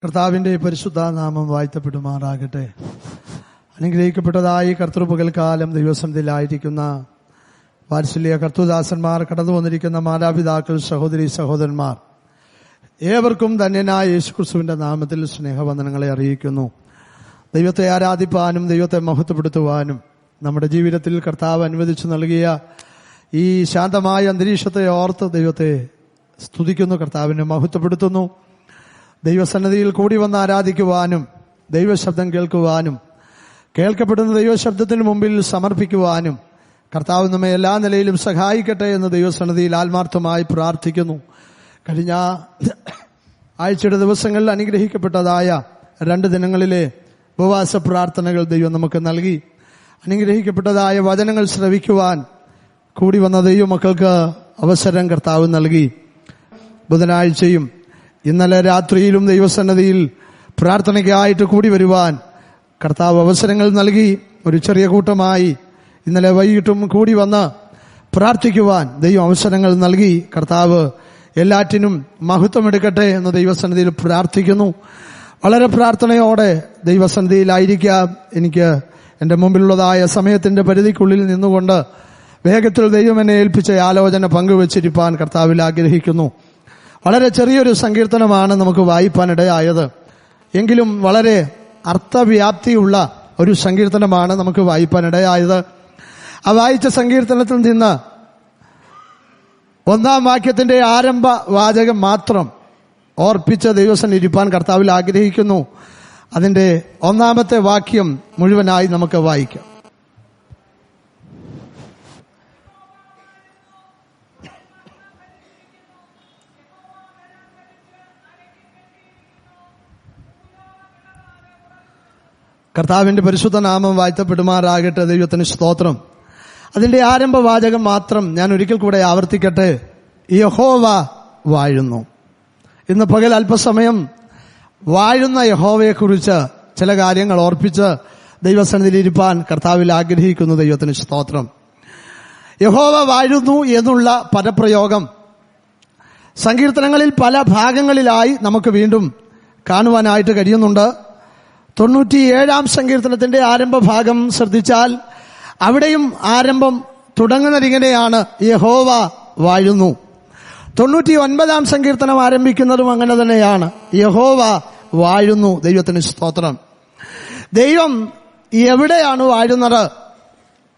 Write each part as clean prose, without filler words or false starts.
കർത്താവിന്റെ പരിശുദ്ധ നാമം വാഴ്ത്തപ്പെടുമാറാകട്ടെ. അനുഗ്രഹിക്കപ്പെട്ടതായി കർത്തൃപകൽക്കാലം ദൈവസന്നിധിയിലായിരിക്കുന്ന വാത്സല്യ കർത്തൃദാസന്മാർ, കടന്നു വന്നിരിക്കുന്ന മാതാപിതാക്കൾ, സഹോദരി സഹോദരന്മാർ, ഏവർക്കും ധന്യനായ യേശുക്രിസ്തുവിന്റെ നാമത്തിൽ സ്നേഹവന്ദനങ്ങളെ അറിയിക്കുന്നു. ദൈവത്തെ ആരാധിപ്പാനും ദൈവത്തെ മഹത്വപ്പെടുത്തുവാനും നമ്മുടെ ജീവിതത്തിൽ കർത്താവ് അനുവദിച്ചു നൽകിയ ഈ ശാന്തമായ അന്തരീക്ഷത്തെ ഓർത്ത് ദൈവത്തെ സ്തുതിക്കുന്നു, കർത്താവിനെ മഹത്വപ്പെടുത്തുന്നു. ദൈവസന്നിധിയിൽ കൂടി വന്ന് ആരാധിക്കുവാനും ദൈവശബ്ദം കേൾക്കുവാനും കേൾക്കപ്പെടുന്ന ദൈവശബ്ദത്തിന് മുമ്പിൽ സമർപ്പിക്കുവാനും കർത്താവ് നമ്മെ എല്ലാ നിലയിലും സഹായിക്കട്ടെ എന്ന് ദൈവസന്നിധിയിൽ ആത്മാർത്ഥമായി പ്രാർത്ഥിക്കുന്നു. കഴിഞ്ഞ ആഴ്ചയുടെ ദിവസങ്ങളിൽ അനുഗ്രഹിക്കപ്പെട്ടതായ 2 ദിനങ്ങളിലെ ഉപവാസ പ്രാർത്ഥനകൾ ദൈവം നമുക്ക് നൽകി. അനുഗ്രഹിക്കപ്പെട്ടതായ വചനങ്ങൾ ശ്രവിക്കുവാൻ കൂടി വന്ന ദൈവമക്കൾക്ക് അവസരം കർത്താവ് നൽകി. ബുധനാഴ്ചയും ഇന്നലെ രാത്രിയിലും ദൈവസന്നിധിയിൽ പ്രാർത്ഥനയ്ക്കായിട്ട് കൂടി വരുവാൻ കർത്താവ് അവസരങ്ങൾ നൽകി. ഒരു ചെറിയ കൂട്ടമായി ഇന്നലെ വൈകിട്ടും കൂടി വന്ന് പ്രാർത്ഥിക്കുവാൻ ദൈവം അവസരങ്ങൾ നൽകി. കർത്താവ് എല്ലാറ്റിനും മഹത്വമെടുക്കട്ടെ എന്ന് ദൈവസന്നിധിയിൽ പ്രാർത്ഥിക്കുന്നു. വളരെ പ്രാർത്ഥനയോടെ ദൈവസന്നിധിയിലായിരിക്കാം. എനിക്ക് എന്റെ മുമ്പിലുള്ളതായ സമയത്തിന്റെ പരിധിക്കുള്ളിൽ നിന്നുകൊണ്ട് വേഗത്തിൽ ദൈവം എന്നെ ഏൽപ്പിച്ച ആലോചന പങ്കുവച്ചിരിപ്പാൻ കർത്താവിൽ ആഗ്രഹിക്കുന്നു. വളരെ ചെറിയൊരു സങ്കീർത്തനമാണ് നമുക്ക് വായിപ്പാനിടയായത്. എങ്കിലും വളരെ അർത്ഥവ്യാപ്തിയുള്ള ഒരു സങ്കീർത്തനമാണ് നമുക്ക് വായിപ്പാനിടയായത്. ആ വായിച്ച സങ്കീർത്തനത്തിൽ നിന്ന് 1-ാം വാക്യത്തിന്റെ ആരംഭ വാചകം മാത്രം ഓർപ്പിച്ച് ദൈവസന്നിധിയിൽ ഇരിപ്പാൻ കർത്താവിൽ ആഗ്രഹിക്കുന്നു. അതിന്റെ 1-ാമത്തെ വാക്യം മുഴുവനായി നമുക്ക് വായിക്കാം. കർത്താവിന്റെ പരിശുദ്ധ നാമം വാഴ്ത്തപ്പെടുമാറാകട്ടെ. ദൈവത്തിന് സ്തോത്രം. അതിന്റെ ആരംഭ വാചകം മാത്രം ഞാൻ ഒരിക്കൽ കൂടെ ആവർത്തിക്കട്ടെ. യഹോവ വാഴുന്നു. ഇന്ന് പകൽ അല്പസമയം വാഴുന്ന യഹോവയെക്കുറിച്ച് ചില കാര്യങ്ങൾ ഓർപ്പിച്ച് ദൈവസന്നിധിയിൽ ഇരിപ്പാൻ കർത്താവിൽ ആഗ്രഹിക്കുന്നു. ദൈവത്തിന് സ്തോത്രം. യഹോവ വാഴുന്നു എന്നുള്ള പദപ്രയോഗം സങ്കീർത്തനങ്ങളിൽ പല ഭാഗങ്ങളിലായി നമുക്ക് വീണ്ടും കാണുവാനായിട്ട് കഴിയുന്നുണ്ട്. 97-ാം സങ്കീർത്തനത്തിന്റെ ആരംഭ ഭാഗം ശ്രദ്ധിച്ചാൽ അവിടെയും ആരംഭം തുടങ്ങുന്നതിങ്ങനെയാണ്, യഹോവ വാഴുന്നു. 99-ാം സങ്കീർത്തനം ആരംഭിക്കുന്നതും അങ്ങനെ തന്നെയാണ്, യഹോവ വാഴുന്നു. ദൈവത്തിന് സ്തോത്രം. ദൈവം എവിടെയാണ് വാഴുന്നത്,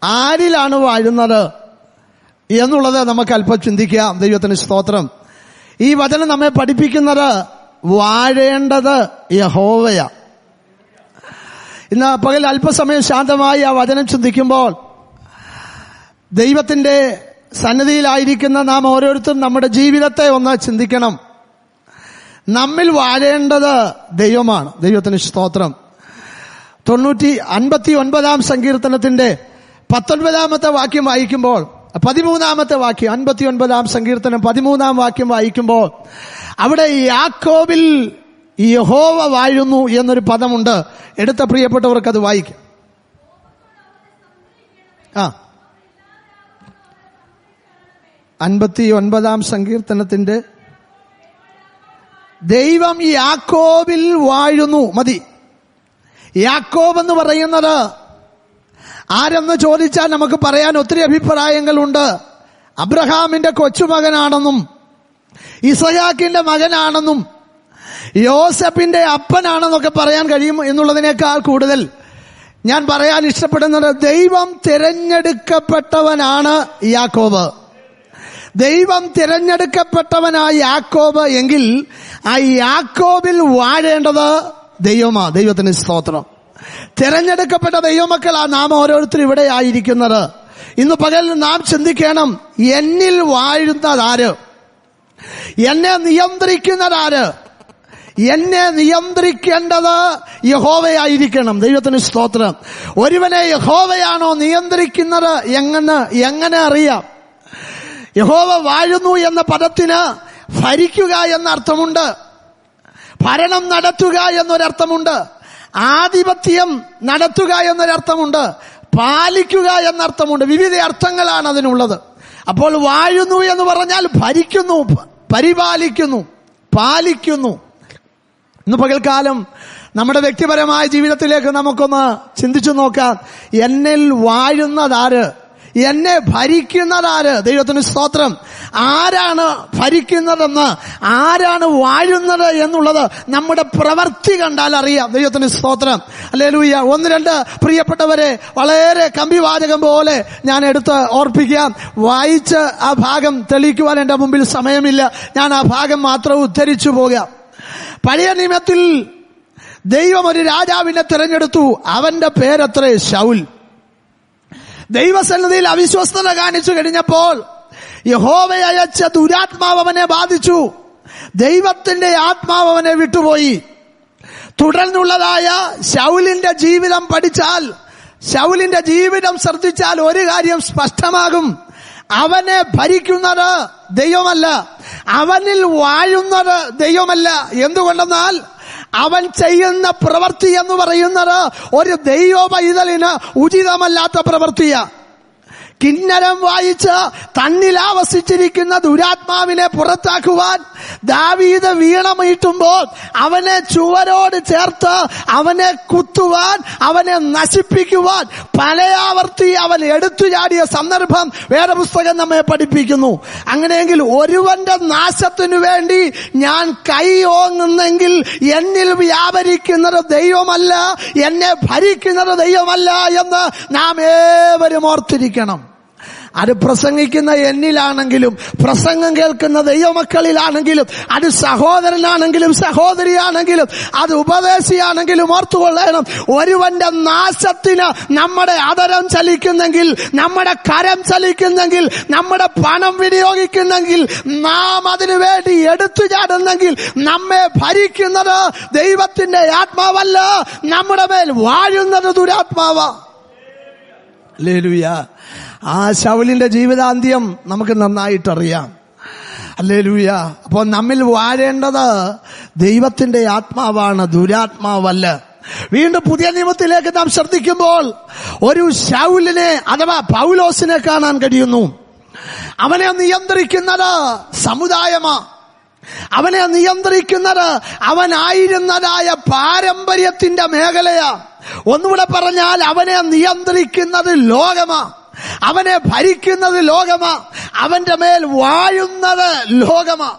ആരിലാണ് വാഴുന്നത് എന്നുള്ളത് നമുക്ക് അല്പം ചിന്തിക്കാം. ദൈവത്തിന് സ്തോത്രം. ഈ വചനം നമ്മെ പഠിപ്പിക്കുന്നത് വാഴേണ്ടത് യഹോവയാ. ഇന്ന് പകൽ അല്പസമയം ശാന്തമായി ആ വചനം ചിന്തിക്കുമ്പോൾ ദൈവത്തിന്റെ സന്നിധിയിലായിരിക്കുന്ന നാം ഓരോരുത്തരും നമ്മുടെ ജീവിതത്തെ ഒന്ന് ചിന്തിക്കണം. നമ്മിൽ വാഴേണ്ടത് ദൈവമാണ്. ദൈവത്തിന് സ്തോത്രം. 59-ാം സങ്കീർത്തനത്തിന്റെ 19-ാമത്തെ വാക്യം വായിക്കുമ്പോൾ, 13-ാമത്തെ വാക്യം, 59-ാം സങ്കീർത്തനം 13-ാം വാക്യം വായിക്കുമ്പോൾ അവിടെ യാക്കോബിൽ യഹോവ വാഴുന്നു എന്നൊരു പദമുണ്ട്. എടുത്ത പ്രിയപ്പെട്ടവർക്ക് അത് വായിക്കാം. 59-ാം സങ്കീർത്തനത്തിന്റെ ദൈവം യാക്കോബിൽ വാഴുന്നു. മതി. യാക്കോബ് എന്ന് പറയുന്നത് ആരെന്ന് ചോദിച്ചാൽ നമുക്ക് പറയാൻ ഒത്തിരി അഭിപ്രായങ്ങളുണ്ട്. അബ്രഹാമിന്റെ കൊച്ചുമകനാണെന്നും ഇസഹാക്കിന്റെ മകനാണെന്നും യോസഫിന്റെ അപ്പനാണെന്നൊക്കെ പറയാൻ കഴിയും. എന്നുള്ളതിനേക്കാൾ കൂടുതൽ ഞാൻ പറയാൻ ഇഷ്ടപ്പെടുന്നത് ദൈവം തിരഞ്ഞെടുക്കപ്പെട്ടവനാണ് യാക്കോബ്. ദൈവം തിരഞ്ഞെടുക്കപ്പെട്ടവനായ യാക്കോബ് എങ്കിൽ ആ യാക്കോബിൽ വാഴേണ്ടത് ദൈവമാണ്. ദൈവത്തിന് സ്തോത്രം. തിരഞ്ഞെടുക്കപ്പെട്ട ദൈവമക്കളാ നാം ഓരോരുത്തരും ഇവിടെ ആയിരിക്കുന്നത്. ഇന്ന് പകൽ നാം ചിന്തിക്കണം, എന്നിൽ വാഴുന്നതാര്, എന്നെ നിയന്ത്രിക്കുന്നതാര്? എന്നെ നിയന്ത്രിക്കേണ്ടത് യഹോവയായിരിക്കണം. ദൈവത്തിന് സ്തോത്രം. ഒരുവനെ യഹോവയാണോ നിയന്ത്രിക്കുന്നത് എങ്ങനെ അറിയാം? യഹോവ വാഴുന്നു എന്ന പദത്തിന് ഭരിക്കുക എന്നർത്ഥമുണ്ട്, ഭരണം നടത്തുക എന്നൊരർത്ഥമുണ്ട്, ആധിപത്യം നടത്തുക എന്നൊരർത്ഥമുണ്ട്, പാലിക്കുക എന്നർത്ഥമുണ്ട്. വിവിധ അർത്ഥങ്ങളാണ് അതിനുള്ളത്. അപ്പോൾ വാഴുന്നു എന്ന് പറഞ്ഞാൽ ഭരിക്കുന്നു, പരിപാലിക്കുന്നു, പാലിക്കുന്നു, ഇന്ന് പകൽക്കാലം നമ്മുടെ വ്യക്തിപരമായ ജീവിതത്തിലേക്ക് നമുക്കൊന്ന് ചിന്തിച്ചു നോക്കാം. എന്നിൽ വാഴുന്നതാര്? എന്നെ ഭരിക്കുന്നതാര്? ദൈവത്തിന് സ്തോത്രം. ആരാണ് ഭരിക്കുന്നതെന്ന്, ആരാണ് വാഴുന്നത് എന്നുള്ളത് നമ്മുടെ പ്രവൃത്തി കണ്ടാൽ അറിയാം. ദൈവത്തിന് സ്തോത്രം. ഹല്ലേലൂയ. ഒന്ന് രണ്ട് പ്രിയപ്പെട്ടവരെ വളരെ കമ്പിവാചകം പോലെ ഞാൻ എടുത്ത് ഓർപ്പിക്കാം. വായിച്ച് ആ ഭാഗം തെളിയിക്കുവാൻ എന്റെ മുമ്പിൽ സമയമില്ല. ഞാൻ ആ ഭാഗം മാത്രം ഉദ്ധരിച്ചു പോകാം. പഴയ നിയമത്തിൽ ദൈവം ഒരു രാജാവിനെ തിരഞ്ഞെടുത്തു. അവന്റെ പേരത്രേ ശൗൽ. ദൈവസന്നിധിയിൽ അവിശ്വസ്തത കാണിച്ചു കഴിഞ്ഞപ്പോൾ യഹോവ അയച്ച ദുരാത്മാവ് അവനെ ബാധിച്ചു. ദൈവത്തിന്റെ ആത്മാവ് അവനെ വിട്ടുപോയി. തുടർന്നുള്ളതായ ശൗലിന്റെ ജീവിതം പഠിച്ചാൽ, ശൗലിന്റെ ജീവിതം ശ്രദ്ധിച്ചാൽ ഒരു കാര്യം സ്പഷ്ടമാകും. അവനെ ഭരിക്കുന്നത് ദൈവമല്ല, അവനിൽ വാഴുന്നത് ദൈവമല്ല. എന്തുകൊണ്ടെന്നാൽ അവൻ ചെയ്യുന്ന പ്രവൃത്തി എന്ന് പറയുന്നത് ഒരു ദൈവ പൈതലിന് ഉചിതമല്ലാത്ത പ്രവൃത്തിയാണ്. കിന്നരം വായിച്ച് തന്നിൽ ആവസിച്ചിരിക്കുന്ന ദുരാത്മാവിനെ പുറത്താക്കുവാൻ ദാവീദ് വീണമീട്ടുമ്പോൾ അവനെ ചുവരോട് ചേർത്ത് അവനെ കുത്തുവാൻ, അവനെ നശിപ്പിക്കുവാൻ പലയാവർത്തി അവൻ എടുത്തു ചാടിയ സന്ദർഭം വേദപുസ്തകം നമ്മെ പഠിപ്പിക്കുന്നു. അങ്ങനെയെങ്കിൽ ഒരുവന്റെ നാശത്തിനു വേണ്ടി ഞാൻ കൈ ഓങ്ങുന്നെങ്കിൽ എന്നിൽ വ്യാപരിക്കുന്നത് ദൈവമല്ല, എന്നെ ഭരിക്കുന്നത് ദൈവമല്ല എന്ന് നാം ഏവരും ഓർത്തിരിക്കണം. അത് പ്രസംഗിക്കുന്ന എന്നിലാണെങ്കിലും, പ്രസംഗം കേൾക്കുന്ന ദൈവമക്കളിലാണെങ്കിലും, അത് സഹോദരനാണെങ്കിലും സഹോദരിയാണെങ്കിലും, അത് ഉപദേശിയാണെങ്കിലും ഓർത്തുകൊള്ളണം. ഒരുവന്റെ നാശത്തിന് നമ്മുടെ അതരം ചലിക്കുന്നെങ്കിൽ, നമ്മുടെ കരം ചലിക്കുന്നെങ്കിൽ, നമ്മുടെ പണം വിനിയോഗിക്കുന്നെങ്കിൽ, നാം അതിനു വേണ്ടി എടുത്തു ചാടുന്നെങ്കിൽ നമ്മെ ഭരിക്കുന്നത് ദൈവത്തിന്റെ ആത്മാവല്ല, നമ്മുടെ മേൽ വാഴുന്നത് ദുരാത്മാവാ. ഹല്ലേലൂയ. ആ ശൗലിന്റെ ജീവിതാന്ത്യം നമുക്ക് നന്നായിട്ടറിയാം. ഹല്ലേലൂയ. അപ്പോൾ നമ്മിൽ വാഴേണ്ടത് ദൈവത്തിന്റെ ആത്മാവാണ്, ദുരാത്മാവല്ല. വീണ്ടും പുതിയ നിയമത്തിലേക്ക് നാം ശ്രദ്ധിക്കുമ്പോൾ ഒരു ശൗലിനെ അഥവാ പൗലോസിനെ കാണാൻ കഴിയുന്നു. അവനെ നിയന്ത്രിക്കുന്നത് സമുദായമാ. അവനെ നിയന്ത്രിക്കുന്നത് അവനായിരുന്നതായ പാരമ്പര്യത്തിന്റെ മേഖലയാ. ഒന്നുകൂടെ പറഞ്ഞാൽ അവനെ നിയന്ത്രിക്കുന്നത് ലോകമാ, അവനെ ഭരിക്കുന്നത് ലോകമാ, അവന്റെ മേൽ വാഴുന്നത് ലോകമാ.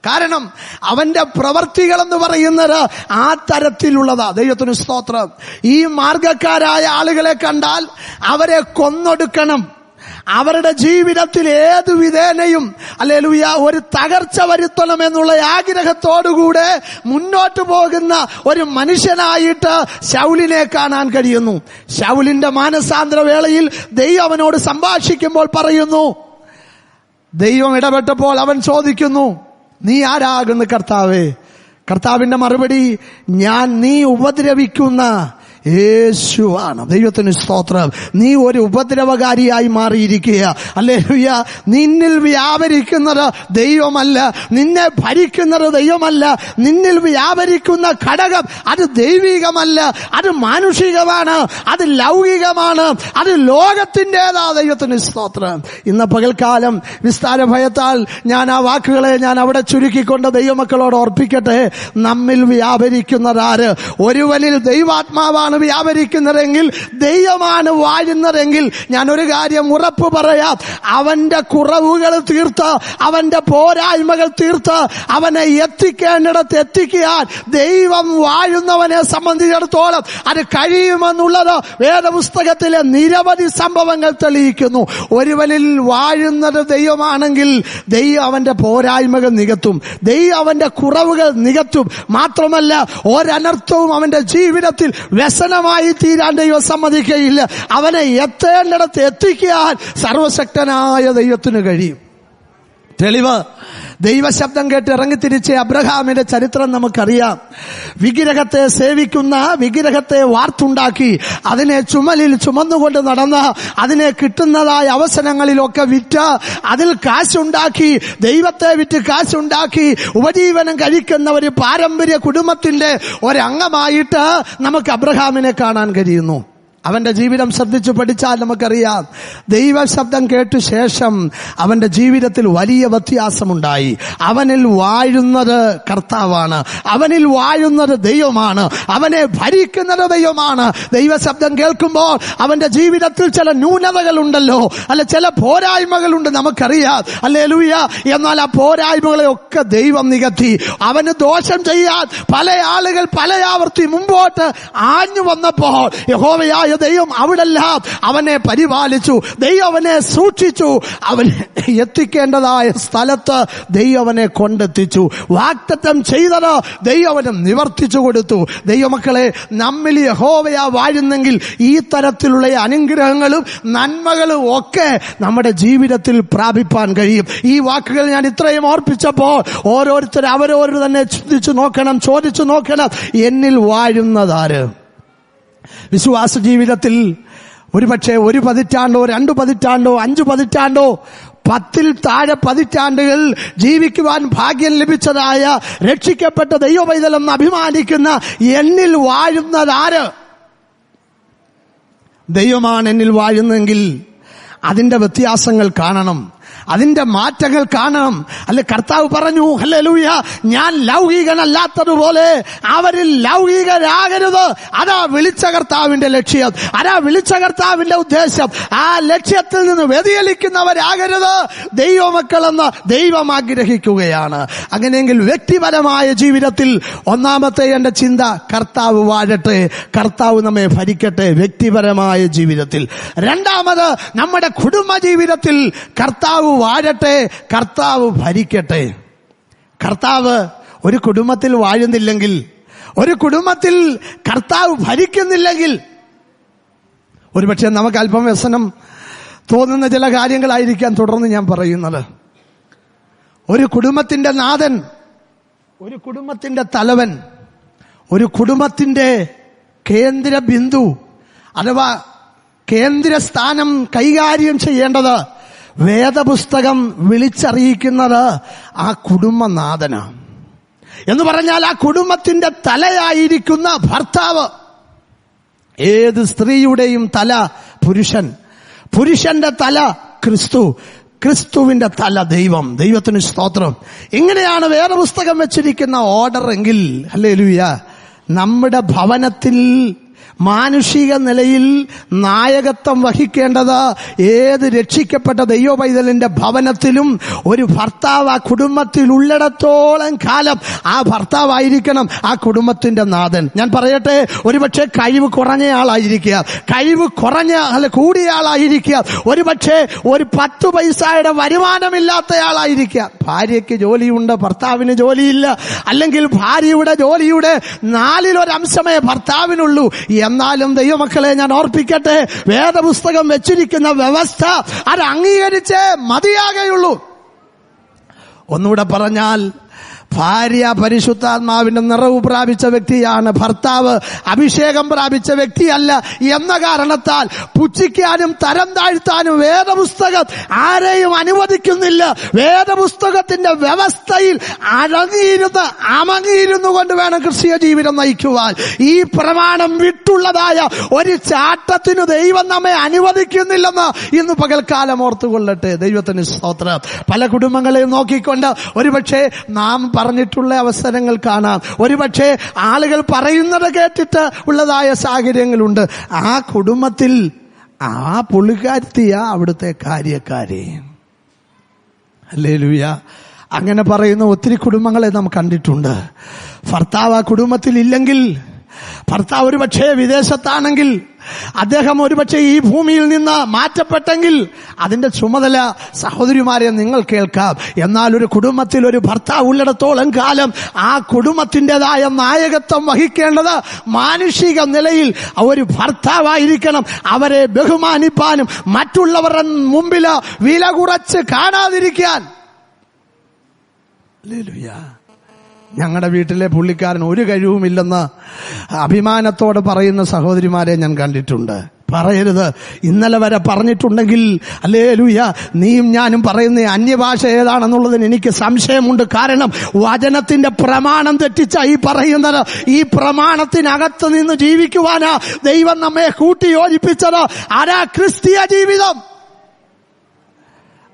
കാരണം അവന്റെ പ്രവർത്തികൾ എന്ന് പറയുന്നത് ആ തരത്തിലുള്ളതാ. ദൈവത്തിന് സ്തോത്രം. ഈ മാർഗക്കാരായ ആളുകളെ കണ്ടാൽ അവരെ കൊന്നൊടുക്കണം. അവരുടെ ജീവിതത്തിൽ ഏതു വിധേനയും ഹല്ലേലൂയ ഒരു തകർച്ച വരുത്തണം എന്നുള്ള ആഗ്രഹത്തോടുകൂടെ മുന്നോട്ട് പോകുന്ന ഒരു മനുഷ്യനായിട്ട് ശൗലിനെ കാണാൻ കഴിയുന്നു. ശൗലിന്റെ മാനസാന്തര വേളയിൽ ദൈവം അവനോട് സംഭാഷിക്കുമ്പോൾ പറയുന്നു, ദൈവം ഇടപെട്ടപ്പോൾ അവൻ ചോദിക്കുന്നു, നീ ആരാകുന്നു കർത്താവേ? കർത്താവിന്റെ മറുപടി, ഞാൻ നീ ഉപദ്രവിക്കുന്ന യേശുവാണ്. ദൈവത്തിന് സ്തോത്രം. നീ ഒരു ഉപദ്രവകാരിയായി മാറിയിരിക്കുക. ഹല്ലേലൂയ. നിന്നിൽ വ്യാപരിക്കുന്നത് ദൈവമല്ല, നിന്നെ ഭരിക്കുന്നത് ദൈവമല്ല. നിന്നിൽ വ്യാപരിക്കുന്ന ഘടകം അത് ദൈവികമല്ല, അത് മാനുഷികമാണ്, അത് ലൗകികമാണ്, അത് ലോകത്തിൻ്റെതാ. ദൈവത്തിന് സ്തോത്രം. ഇന്ന് പകൽക്കാലം വിസ്താര ഭയത്താൽ ഞാൻ ആ വാക്കുകളെ ഞാൻ അവിടെ ചുരുക്കിക്കൊണ്ട് ദൈവമക്കളോട് ഓർപ്പിക്കട്ടെ. നമ്മിൽ വ്യാപരിക്കുന്നതാര്? ഒരുവനിൽ ദൈവാത്മാവാണ് വ്യാപരിക്കുന്നതെങ്കിൽ, ദൈവമാണ് വാഴുന്നതെങ്കിൽ, ഞാൻ ഒരു കാര്യം ഉറപ്പ് പറയാം, അവന്റെ കുറവുകൾ തീർത്ത്, അവന്റെ പോരായ്മകൾ തീർത്ത് അവനെ എത്തിക്കേണ്ടിടത്ത് എത്തിക്കാൻ ദൈവം വാഴുന്നവനെ സംബന്ധിച്ചിടത്തോളം അത് കഴിയുമെന്നുള്ളത് വേദപുസ്തകത്തിലെ നിരവധി സംഭവങ്ങൾ തെളിയിക്കുന്നു. ഒരുവനിൽ വാഴുന്നത് ദൈവമാണെങ്കിൽ ദൈവം അവന്റെ പോരായ്മകൾ നികത്തും, ദൈവം അവന്റെ കുറവുകൾ നികത്തും. മാത്രമല്ല ഒരനർത്ഥവും അവന്റെ ജീവിതത്തിൽ വ്യസനമായി തീരാൻ ദൈവം സമ്മതിക്കുകയില്ല. അവനെ എത്തേണ്ടിടത്ത് എത്തിക്കാൻ സർവശക്തനായ ദൈവത്തിന് കഴിയും. തെളിവ്, ദൈവശബ്ദം കേട്ട് ഇറങ്ങിത്തിരിച്ച അബ്രഹാമിന്റെ ചരിത്രം നമുക്കറിയാം. വിഗ്രഹത്തെ സേവിക്കുന്ന, വിഗ്രഹത്തെ വാർത്തുണ്ടാക്കി അതിനെ ചുമലിൽ ചുമന്നുകൊണ്ട് നടന്ന് അതിനെ കിട്ടുന്നതായ അവസരങ്ങളിലൊക്കെ വിറ്റ് അതിൽ കാശുണ്ടാക്കി, ദൈവത്തെ വിറ്റ് കാശുണ്ടാക്കി ഉപജീവനം കഴിക്കുന്ന ഒരു പാരമ്പര്യ കുടുംബത്തിന്റെ ഒരംഗമായിട്ട് നമുക്ക് അബ്രഹാമിനെ കാണാൻ കഴിയുന്നു. അവന്റെ ജീവിതം ശ്രദ്ധിച്ചു പഠിച്ചാൽ നമുക്കറിയാം, ദൈവശബ്ദം കേട്ടു ശേഷം അവന്റെ ജീവിതത്തിൽ വലിയ വ്യത്യാസമുണ്ടായി. അവനിൽ വാഴുന്നത് കർത്താവാണ്, അവനിൽ വാഴുന്നത് ദൈവമാണ്, അവനെ ഭരിക്കുന്നത് ദൈവമാണ്. ദൈവശബ്ദം കേൾക്കുമ്പോൾ അവന്റെ ജീവിതത്തിൽ ചില ന്യൂനതകളുണ്ടല്ലോ, അല്ല ചില പോരായ്മകളുണ്ട്, നമുക്കറിയാം. ഹല്ലേലൂയ. എന്നാൽ ആ പോരായ്മകളെ ഒക്കെ ദൈവം നികത്തി. അവന് ദോഷം ചെയ്യാൻ പല ആളുകൾ പല ആവർത്തി മുമ്പോട്ട് ആഞ്ഞു വന്നപ്പോൾ യഹോവയായ ദൈവം അവിടെല്ലാം അവനെ പരിപാലിച്ചു. ദൈവം അവനെ സൂക്ഷിച്ചു. അവനെ എത്തിക്കേണ്ടതായ സ്ഥലത്ത് ദൈവം അവനെ കൊണ്ടെത്തിച്ചു. വാഗ്ദത്തം ചെയ്തത് ദൈവം അവന് നിവർത്തിച്ചു കൊടുത്തു. ദൈവമക്കളെ, നമ്മിൽ യഹോവയാ വാഴുന്നെങ്കിൽ ഈ തരത്തിലുള്ള അനുഗ്രഹങ്ങളും നന്മകളും ഒക്കെ നമ്മുടെ ജീവിതത്തിൽ പ്രാപിപ്പാൻ കഴിയും. ഈ വാക്കുകൾ ഞാൻ ഇത്രയും ഓർപ്പിച്ചപ്പോൾ ഓരോരുത്തർ അവരോര് തന്നെ ചിന്തിച്ചു നോക്കണം, ചോദിച്ചു നോക്കണം, എന്നിൽ വാഴുന്നതാര്? വിശ്വാസ ജീവിതത്തിൽ ഒരുപക്ഷെ 1 പതിറ്റാണ്ടോ 2 പതിറ്റാണ്ടോ 5 പതിറ്റാണ്ടോ 10-ൽ താഴെ പതിറ്റാണ്ടുകൾ ജീവിക്കുവാൻ ഭാഗ്യം ലഭിച്ചതായ രക്ഷിക്കപ്പെട്ട ദൈവപൈതലെന്ന് അഭിമാനിക്കുന്ന എന്നിൽ വാഴുന്നതാര്? ദൈവമാണ് എന്നിൽ വാഴുന്നെങ്കിൽ അതിന്റെ വ്യത്യാസങ്ങൾ കാണണം, അതിന്റെ മാറ്റങ്ങൾ കാണണം. അല്ലെ, കർത്താവ് പറഞ്ഞു, ഹല്ലേലൂയ, ഞാൻ ലൗകികനല്ലാത്തതുപോലെ അവരിൽ ലൗകികരാകരുത്. അതാ വിളിച്ച കർത്താവിന്റെ ലക്ഷ്യം, അതാ വിളിച്ച കർത്താവിന്റെ ഉദ്ദേശം. ആ ലക്ഷ്യത്തിൽ നിന്ന് വ്യതിചലിക്കുന്നവരാകരുത് ദൈവമക്കളെന്ന് ദൈവം ആഗ്രഹിക്കുകയാണ്. അങ്ങനെയെങ്കിൽ വ്യക്തിപരമായ ജീവിതത്തിൽ ഒന്നാമത്തെ എന്റെ ചിന്ത, കർത്താവ് വാഴട്ടെ, കർത്താവ് നമ്മെ ഭരിക്കട്ടെ വ്യക്തിപരമായ ജീവിതത്തിൽ. രണ്ടാമത്, നമ്മുടെ കുടുംബ ജീവിതത്തിൽ കർത്താവ് വാഴട്ടെ, കർത്താവ് ഭരിക്കട്ടെ. കർത്താവ് ഒരു കുടുംബത്തിൽ വാഴുന്നില്ലെങ്കിൽ, ഒരു കുടുംബത്തിൽ കർത്താവ് ഭരിക്കുന്നില്ലെങ്കിൽ, ഒരുപക്ഷെ നമുക്ക് അല്പം വ്യസനം തോന്നുന്ന ചില കാര്യങ്ങളായിരിക്കാം തുടർന്ന് ഞാൻ പറയുന്നത്. ഒരു കുടുംബത്തിന്റെ നാഥൻ, ഒരു കുടുംബത്തിന്റെ തലവൻ, ഒരു കുടുംബത്തിന്റെ കേന്ദ്ര ബിന്ദു അഥവാ കേന്ദ്രസ്ഥാനം കൈകാര്യം ചെയ്യേണ്ടത്, വേദപുസ്തകം വിളിച്ചറിയിക്കുന്നത് ആ കുടുംബനാഥനാണ്. എന്ന് പറഞ്ഞാൽ ആ കുടുംബത്തിന്റെ തലയായിരിക്കുന്ന ഭർത്താവ്. ഏത് സ്ത്രീയുടെയും തല പുരുഷൻ, പുരുഷന്റെ തല ക്രിസ്തു, ക്രിസ്തുവിന്റെ തല ദൈവം. ദൈവത്തിന് സ്തോത്രം. ഇങ്ങനെയാണ് വേദപുസ്തകം വെച്ചിരിക്കുന്ന ഓർഡർ എങ്കിൽ, ഹല്ലേലൂയ, നമ്മുടെ ഭവനത്തിൽ മാനുഷിക നിലയിൽ നായകത്വം വഹിക്കേണ്ടത് ഏത് രക്ഷിക്കപ്പെട്ട ദൈവപൈതലിന്റെ ഭവനത്തിലും ഒരു ഭർത്താവ് ആ കുടുംബത്തിൽ ഉള്ളിടത്തോളം കാലം ആ ഭർത്താവായിരിക്കണം ആ കുടുംബത്തിന്റെ നാഥൻ. ഞാൻ പറയട്ടെ, ഒരുപക്ഷെ കഴിവ് കുറഞ്ഞ ആളായിരിക്കുക, കഴിവ് കുറഞ്ഞ അല്ല കൂടിയ ആളായിരിക്കുക, ഒരുപക്ഷെ ഒരു 10 പൈസയുടെ വരുമാനമില്ലാത്തയാളായിരിക്കുക. ഭാര്യയ്ക്ക് ജോലിയുണ്ട്, ഭർത്താവിന് ജോലിയില്ല. അല്ലെങ്കിൽ ഭാര്യയുടെ ജോലിയുടെ 4-1 ഭർത്താവിനുള്ളൂ. എന്നാലും ദൈവമക്കളെ, ഞാൻ ഓർപ്പിക്കട്ടെ, വേദപുസ്തകം വെച്ചിരിക്കുന്ന വ്യവസ്ഥ അത് അംഗീകരിച്ചേ മതിയാകുള്ളൂ. ഒന്നുകൂടെ പറഞ്ഞാൽ, ഭാര്യ പരിശുദ്ധാത്മാവിന്റെ നിറവ് പ്രാപിച്ച വ്യക്തിയാണ്, ഭർത്താവ് അഭിഷേകം പ്രാപിച്ച വ്യക്തിയല്ല എന്ന കാരണത്താൽ പുച്ഛിക്കാനും തരം താഴ്ത്താനും വേദപുസ്തകം ആരെയും അനുവദിക്കുന്നില്ല. വേദപുസ്തകത്തിന്റെ വ്യവസ്ഥയിൽ അമങ്ങിയിരുന്നു കൊണ്ട് വേണം ക്രിസ്തീയ ജീവിതം നയിക്കുവാൻ. ഈ പ്രമാണം വിട്ടുള്ളതായ ഒരു ചാട്ടത്തിന് ദൈവം നമ്മെ അനുവദിക്കുന്നില്ലെന്ന് ഇന്ന് പകൽക്കാലം ഓർത്തുകൊള്ളട്ടെ. ദൈവത്തിന് സ്തോത്രം. പല കുടുംബങ്ങളെയും നോക്കിക്കൊണ്ട് ഒരുപക്ഷെ നാം പറഞ്ഞിട്ടുള്ള അവസരങ്ങൾ കാണാം, ഒരുപക്ഷെ ആളുകൾ പറയുന്നത് കേട്ടിട്ട് ഉള്ളതായ സാഹചര്യങ്ങളുണ്ട്. ആ കുടുംബത്തിൽ ആ പുള്ളിക്കാരത്തിയാ അവിടുത്തെ കാര്യക്കാരി. ഹല്ലേലൂയ. അങ്ങനെ പറയുന്ന ഒത്തിരി കുടുംബങ്ങളെ നാം കണ്ടിട്ടുണ്ട്. ഭർത്താവ് ആ കുടുംബത്തിൽ ഇല്ലെങ്കിൽ, ഭർത്താവ് ഒരുപക്ഷെ വിദേശത്താണെങ്കിൽ, അദ്ദേഹം ഒരുപക്ഷെ ഈ ഭൂമിയിൽ നിന്ന് മാറ്റപ്പെട്ടെങ്കിൽ അതിന്റെ ചുമതല സഹോദരിമാരെ നിങ്ങൾ കേൾക്കാം. എന്നാൽ ഒരു കുടുംബത്തിൽ ഒരു ഭർത്താവ് ഉള്ളിടത്തോളം കാലം ആ കുടുംബത്തിൻ്റെതായ നായകത്വം വഹിക്കേണ്ടത് മാനുഷിക നിലയിൽ ഒരു ഭർത്താവായിരിക്കണം. അവരെ ബഹുമാനിപ്പാനും മറ്റുള്ളവരുടെ മുമ്പിൽ വില കുറച്ച് കാണാതിരിക്കാൻ. ഹല്ലേലൂയ. ഞങ്ങളുടെ വീട്ടിലെ പുള്ളിക്കാരൻ ഒരു കഴിവുമില്ലെന്ന് അഭിമാനത്തോടെ പറയുന്ന സഹോദരിമാരെ ഞാൻ കണ്ടിട്ടുണ്ട്. പറയരുത്. ഇന്നലെ വരെ പറഞ്ഞിട്ടുണ്ടെങ്കിൽ ഹല്ലേലൂയ, നീയും ഞാനും പറയുന്ന അന്യഭാഷ ഏതാണെന്നുള്ളതിന് എനിക്ക് സംശയമുണ്ട്. കാരണം വചനത്തിന്റെ പ്രമാണം തെറ്റിച്ച ഈ പറയുന്നത്, ഈ പ്രമാണത്തിനകത്ത് നിന്ന് ജീവിക്കുവാനാ ദൈവം നമ്മെ കൂട്ടിയോജിപ്പിച്ചത്. ആരാ ക്രിസ്തീയ ജീവിതം.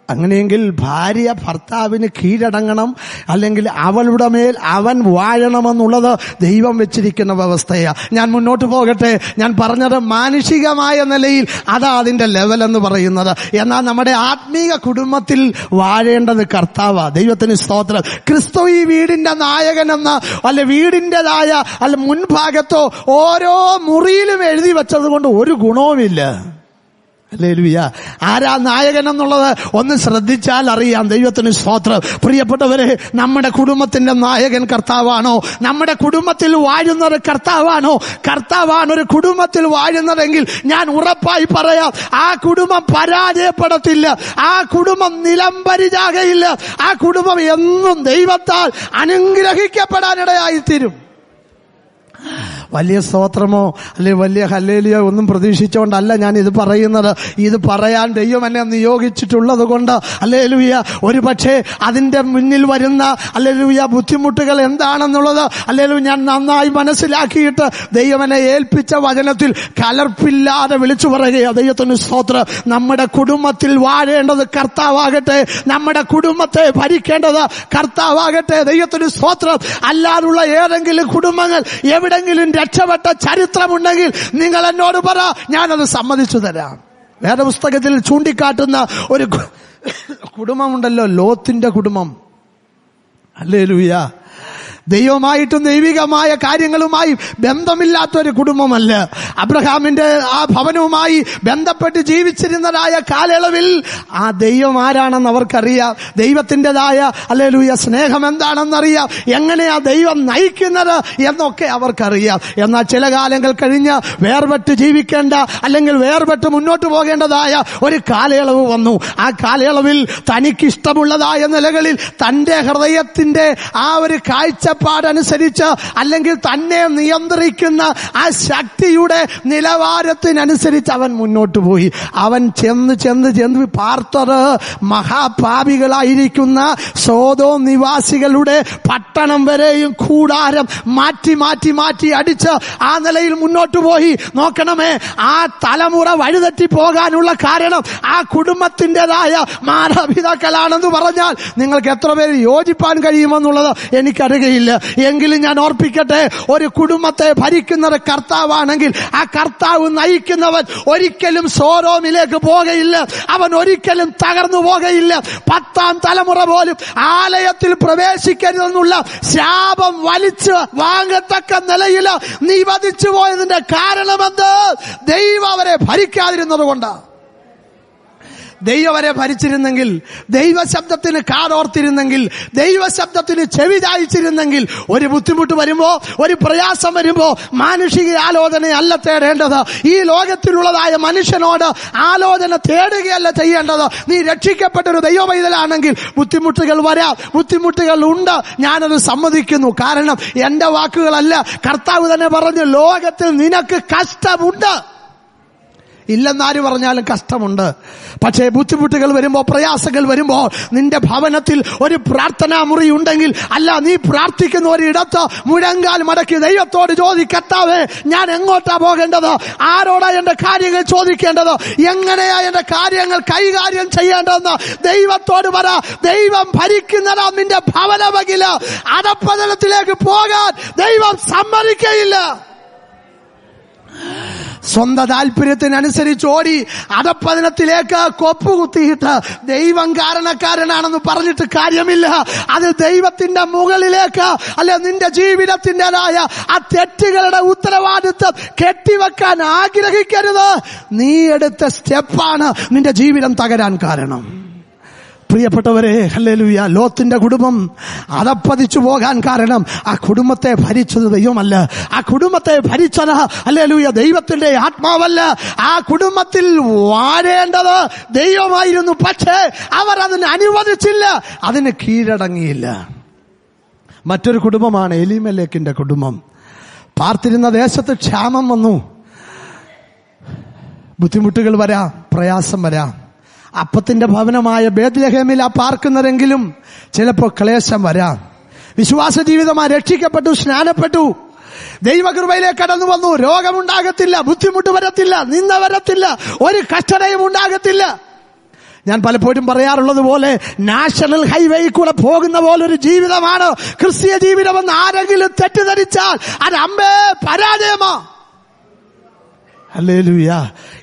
അങ്ങനെയെങ്കിൽ ഭാര്യ ഭർത്താവിന് കീഴടങ്ങണം, അല്ലെങ്കിൽ അവളുടെ മേൽ അവൻ വാഴണമെന്നുള്ളത് ദൈവം വെച്ചിരിക്കുന്ന വ്യവസ്ഥയാണ്. ഞാൻ മുന്നോട്ട് പോകട്ടെ. ഞാൻ പറഞ്ഞത് മാനുഷികമായ നിലയിൽ അതാ അതിന്റെ ലെവൽ എന്ന് പറയുന്നത്. എന്നാൽ നമ്മുടെ ആത്മീക കുടുംബത്തിൽ വാഴേണ്ടത് കർത്താവാ. ദൈവത്തിന് സ്തോത്രം. ക്രിസ്തു ഈ വീടിന്റെ നായകനെന്ന് വീടിൻ്റെതായ മുൻഭാഗത്തോ ഓരോ മുറിയിലും എഴുതി വെച്ചത് കൊണ്ട് ഒരു ഗുണവുമില്ല. ഹല്ലേലൂയ. ആരാ നായകൻ എന്നുള്ളത് ഒന്ന് ശ്രദ്ധിച്ചാൽ അറിയാം. ദൈവത്തിന് സ്തോത്രം. പ്രിയപ്പെട്ടവരെ, നമ്മുടെ കുടുംബത്തിന്റെ നായകൻ കർത്താവാണോ? നമ്മുടെ കുടുംബത്തിൽ വാഴുന്നത് കർത്താവാണോ? കർത്താവാണ് ഒരു കുടുംബത്തിൽ വാഴുന്നതെങ്കിൽ ഞാൻ ഉറപ്പായി പറയാം, ആ കുടുംബം പരാജയപ്പെടത്തില്ല, ആ കുടുംബം നിലംപരിചാകയില്ല, ആ കുടുംബം എന്നും ദൈവത്താൽ അനുഗ്രഹിക്കപ്പെടാനിടയായിത്തീരും. വലിയ സ്തോത്രമോ വലിയ ഹല്ലേലൂയ ഒന്നും പ്രതീക്ഷിച്ചുകൊണ്ടല്ല ഞാൻ ഇത് പറയുന്നത്. ഇത് പറയാൻ ദൈവം എന്നെ നിയോഗിച്ചിട്ടുള്ളത് കൊണ്ട് ഹല്ലേലൂയ ഒരു പക്ഷേ അതിന്റെ മുന്നിൽ വരുന്ന ഹല്ലേലൂയ ബുദ്ധിമുട്ടുകൾ എന്താണെന്നുള്ളത് ഹല്ലേലൂയ ഞാൻ നന്നായി മനസ്സിലാക്കിയിട്ട് ദൈവം എന്നെ ഏൽപ്പിച്ച വചനത്തിൽ കലർപ്പില്ലാതെ വിളിച്ചു പറയുക. ദൈവത്തിന് സ്തോത്രം. നമ്മുടെ കുടുംബത്തിൽ വാഴേണ്ടത് കർത്താവാകട്ടെ, നമ്മുടെ കുടുംബത്തെ ഭരിക്കേണ്ടത് കർത്താവാകട്ടെ. ദൈവത്തിന് സ്തോത്രം. അല്ലാതുള്ള ഏതെങ്കിലും കുടുംബങ്ങൾ എവിടെങ്കിലും രക്ഷപ്പെട്ട ചരിത്രമുണ്ടെങ്കിൽ നിങ്ങൾ എന്നോട് പറ, ഞാനത് സമ്മതിച്ചു തരാം. വേദപുസ്തകത്തിൽ ചൂണ്ടിക്കാട്ടുന്ന ഒരു കുടുംബമുണ്ടല്ലോ, ലോത്തിന്റെ കുടുംബം. ഹല്ലേലൂയ. ദൈവമായിട്ടും ദൈവികമായ കാര്യങ്ങളുമായി ബന്ധമില്ലാത്തൊരു കുടുംബമല്ല. അബ്രഹാമിന്റെ ആ ഭവനവുമായി ബന്ധപ്പെട്ട് ജീവിച്ചിരുന്നതായ കാലയളവിൽ ആ ദൈവം ആരാണെന്ന് അവർക്കറിയാം. ദൈവത്തിൻ്റെതായ ഹല്ലേലൂയ സ്നേഹം എന്താണെന്നറിയാം. എങ്ങനെയാ ദൈവം നയിക്കുന്നത് എന്നൊക്കെ അവർക്കറിയാം. എന്നാൽ ചില കാലങ്ങൾ കഴിഞ്ഞ് വേർപെട്ട് ജീവിക്കേണ്ട, അല്ലെങ്കിൽ വേർപെട്ട് മുന്നോട്ട് പോകേണ്ടതായ ഒരു കാലയളവ് വന്നു. ആ കാലയളവിൽ തനിക്കിഷ്ടമുള്ളതായ നിലകളിൽ തന്റെ ഹൃദയത്തിന്റെ ആ ഒരു കാഴ്ചപ്പാടനുസരിച്ച്, അല്ലെങ്കിൽ തന്നെ നിയന്ത്രിക്കുന്ന ആ ശക്തിയുടെ നിലവാരത്തിനനുസരിച്ച് അവൻ മുന്നോട്ട് പോയി. അവൻ ചെന്ന് പാർത്തത് മഹാപാപികളായിരിക്കുന്ന സോദോം നിവാസികളുടെ പട്ടണം വരെയും കൂടാരം മാറ്റി അടിച്ച് ആ നിലയിൽ മുന്നോട്ട് പോയി. നോക്കണമേ, ആ തലമുറ വഴിതെറ്റി പോകാനുള്ള കാരണം ആ കുടുംബത്തിൻ്റെതായ മാതാപിതാക്കളാണെന്ന് പറഞ്ഞാൽ നിങ്ങൾക്ക് എത്ര പേര് യോജിപ്പാൻ കഴിയുമെന്നുള്ളത് എനിക്കറിയില്ല. എങ്കിലും ഞാൻ ഓർപ്പിക്കട്ടെ, ഒരു കുടുംബത്തെ ഭരിക്കുന്നത് കർത്താവാണെങ്കിൽ ആ കർത്താവ് നയിക്കുന്നവൻ ഒരിക്കലും സോദോമിലേക്ക് പോകയില്ല, അവൻ ഒരിക്കലും തകർന്നു പോകയില്ല. 10ാം തലമുറ പോലും ആലയത്തിൽ പ്രവേശിക്കരുതെന്നുള്ള ശാപം വലിച്ച് വാങ്ങത്തക്ക നിലയിൽ നിവധിച്ചു പോയതിന്റെ കാരണമെന്ത്? ദൈവം അവരെ ഭരിക്കാതിരുന്നത് കൊണ്ടാണ്. ദൈവവരെ ഭരിച്ചിരുന്നെങ്കിൽ, ദൈവശബ്ദത്തിന് കാതോർത്തിരുന്നെങ്കിൽ, ദൈവശബ്ദത്തിന് ചെവി ചായിച്ചിരുന്നെങ്കിൽ, ഒരു ബുദ്ധിമുട്ട് വരുമ്പോ, ഒരു പ്രയാസം വരുമ്പോ മാനുഷിക ആലോചനയല്ല തേടേണ്ടത്. ഈ ലോകത്തിലുള്ളതായ മനുഷ്യനോട് ആലോചന തേടുകയല്ല ചെയ്യേണ്ടത്. നീ രക്ഷിക്കപ്പെട്ടൊരു ദൈവപൈതലാണെങ്കിൽ ബുദ്ധിമുട്ടുകൾ വരാം, ബുദ്ധിമുട്ടുകൾ ഉണ്ട്, ഞാനത് സമ്മതിക്കുന്നു. കാരണം എന്റെ വാക്കുകളല്ല, കർത്താവ് തന്നെ പറഞ്ഞു, ലോകത്തിൽ നിനക്ക് കഷ്ടമുണ്ട്. ഇല്ലെന്നാര് പറഞ്ഞാലും കഷ്ടമുണ്ട്. പക്ഷേ ബുദ്ധിമുട്ടുകൾ വരുമ്പോ, പ്രയാസങ്ങൾ വരുമ്പോ, നിന്റെ ഭവനത്തിൽ ഒരു പ്രാർത്ഥനാ മുറി ഉണ്ടെങ്കിൽ, അല്ല നീ പ്രാർത്ഥിക്കുന്ന ഒരിടത്ത് മുഴങ്കാൽ മടക്കി ദൈവത്തോട് ചോദിക്കത്താവേ, ഞാൻ എങ്ങോട്ടാ പോകേണ്ടത്? ആരോടാ എന്റെ കാര്യങ്ങൾ ചോദിക്കേണ്ടത്? എങ്ങനെയാ എന്റെ കാര്യങ്ങൾ കൈകാര്യം ചെയ്യേണ്ടതെന്ന് ദൈവത്തോട് പറ. ദൈവം ഭരിക്കുന്നതാ നിന്റെ ഭവനമകില്. അധപ്പതനത്തിലേക്ക് പോകാൻ ദൈവം സമ്മതിക്കയില്ല. സ്വന്തം താല്പര്യത്തിനനുസരിച്ച് ഓടി അധപ്പതനത്തിലേക്ക് കൊപ്പുകുത്തിയിട്ട് ദൈവം കാരണക്കാരനാണെന്ന് പറഞ്ഞിട്ട് കാര്യമില്ല. അത് ദൈവത്തിന്റെ മുകളിലേക്ക്, അല്ലെ നിന്റെ ജീവിതത്തിൻ്റെതായ ആ തെറ്റുകളുടെ ഉത്തരവാദിത്വം കെട്ടിവെക്കാൻ ആഗ്രഹിക്കരുത്. നീ എടുത്ത സ്റ്റെപ്പാണ് നിന്റെ ജീവിതം തകരാൻ കാരണം. പ്രിയപ്പെട്ടവരെ, ഹല്ലേലൂയ, ലോത്തിന്റെ കുടുംബം അധപ്പതിച്ചു പോകാൻ കാരണം ആ കുടുംബത്തെ ഭരിച്ചത് ദൈവമല്ല. ആ കുടുംബത്തെ ഭരിച്ചത് ഹല്ലേലൂയ ദൈവത്തിന്റെ ആത്മാവല്ല. ആ കുടുംബത്തിൽ വാഴേണ്ടത് ദൈവമായിരുന്നു. പക്ഷേ അവർ അതിന് അനുവദിച്ചില്ല, അതിന് കീഴടങ്ങിയില്ല. മറ്റൊരു കുടുംബമാണ് എലീമേലെക്കിന്റെ കുടുംബം. പാർത്തിരുന്ന ദേശത്ത് ക്ഷാമം വന്നു. ബുദ്ധിമുട്ടുകൾ വരാം, പ്രയാസം വരാം. അപ്പത്തിന്റെ ഭവനമായ ബേത്ലഹേമിൽ പാർക്കുന്നതെങ്കിലും ചിലപ്പോൾ ക്ലേശം വരാം. വിശ്വാസ ജീവിതമായി രക്ഷിക്കപ്പെട്ടു, സ്നാനപ്പെട്ടു, ദൈവകൃപയിലേക്ക് കടന്നു വന്നു. രോഗമുണ്ടാകത്തില്ല, ബുദ്ധിമുട്ട് വരത്തില്ല, നിന്ദ വരത്തില്ല, ഒരു കഷ്ടതയും ഉണ്ടാകത്തില്ല. ഞാൻ പലപ്പോഴും പറയാറുള്ളത് പോലെ നാഷണൽ ഹൈവേയിൽ കൂടെ പോകുന്ന പോലൊരു ജീവിതമാണ് ക്രിസ്തീയ ജീവിതമെന്ന് ആരെങ്കിലും തെറ്റിദ്ധരിച്ചാൽ അത് അമ്പേ പരാജയമാ. ഹല്ലേലൂയ.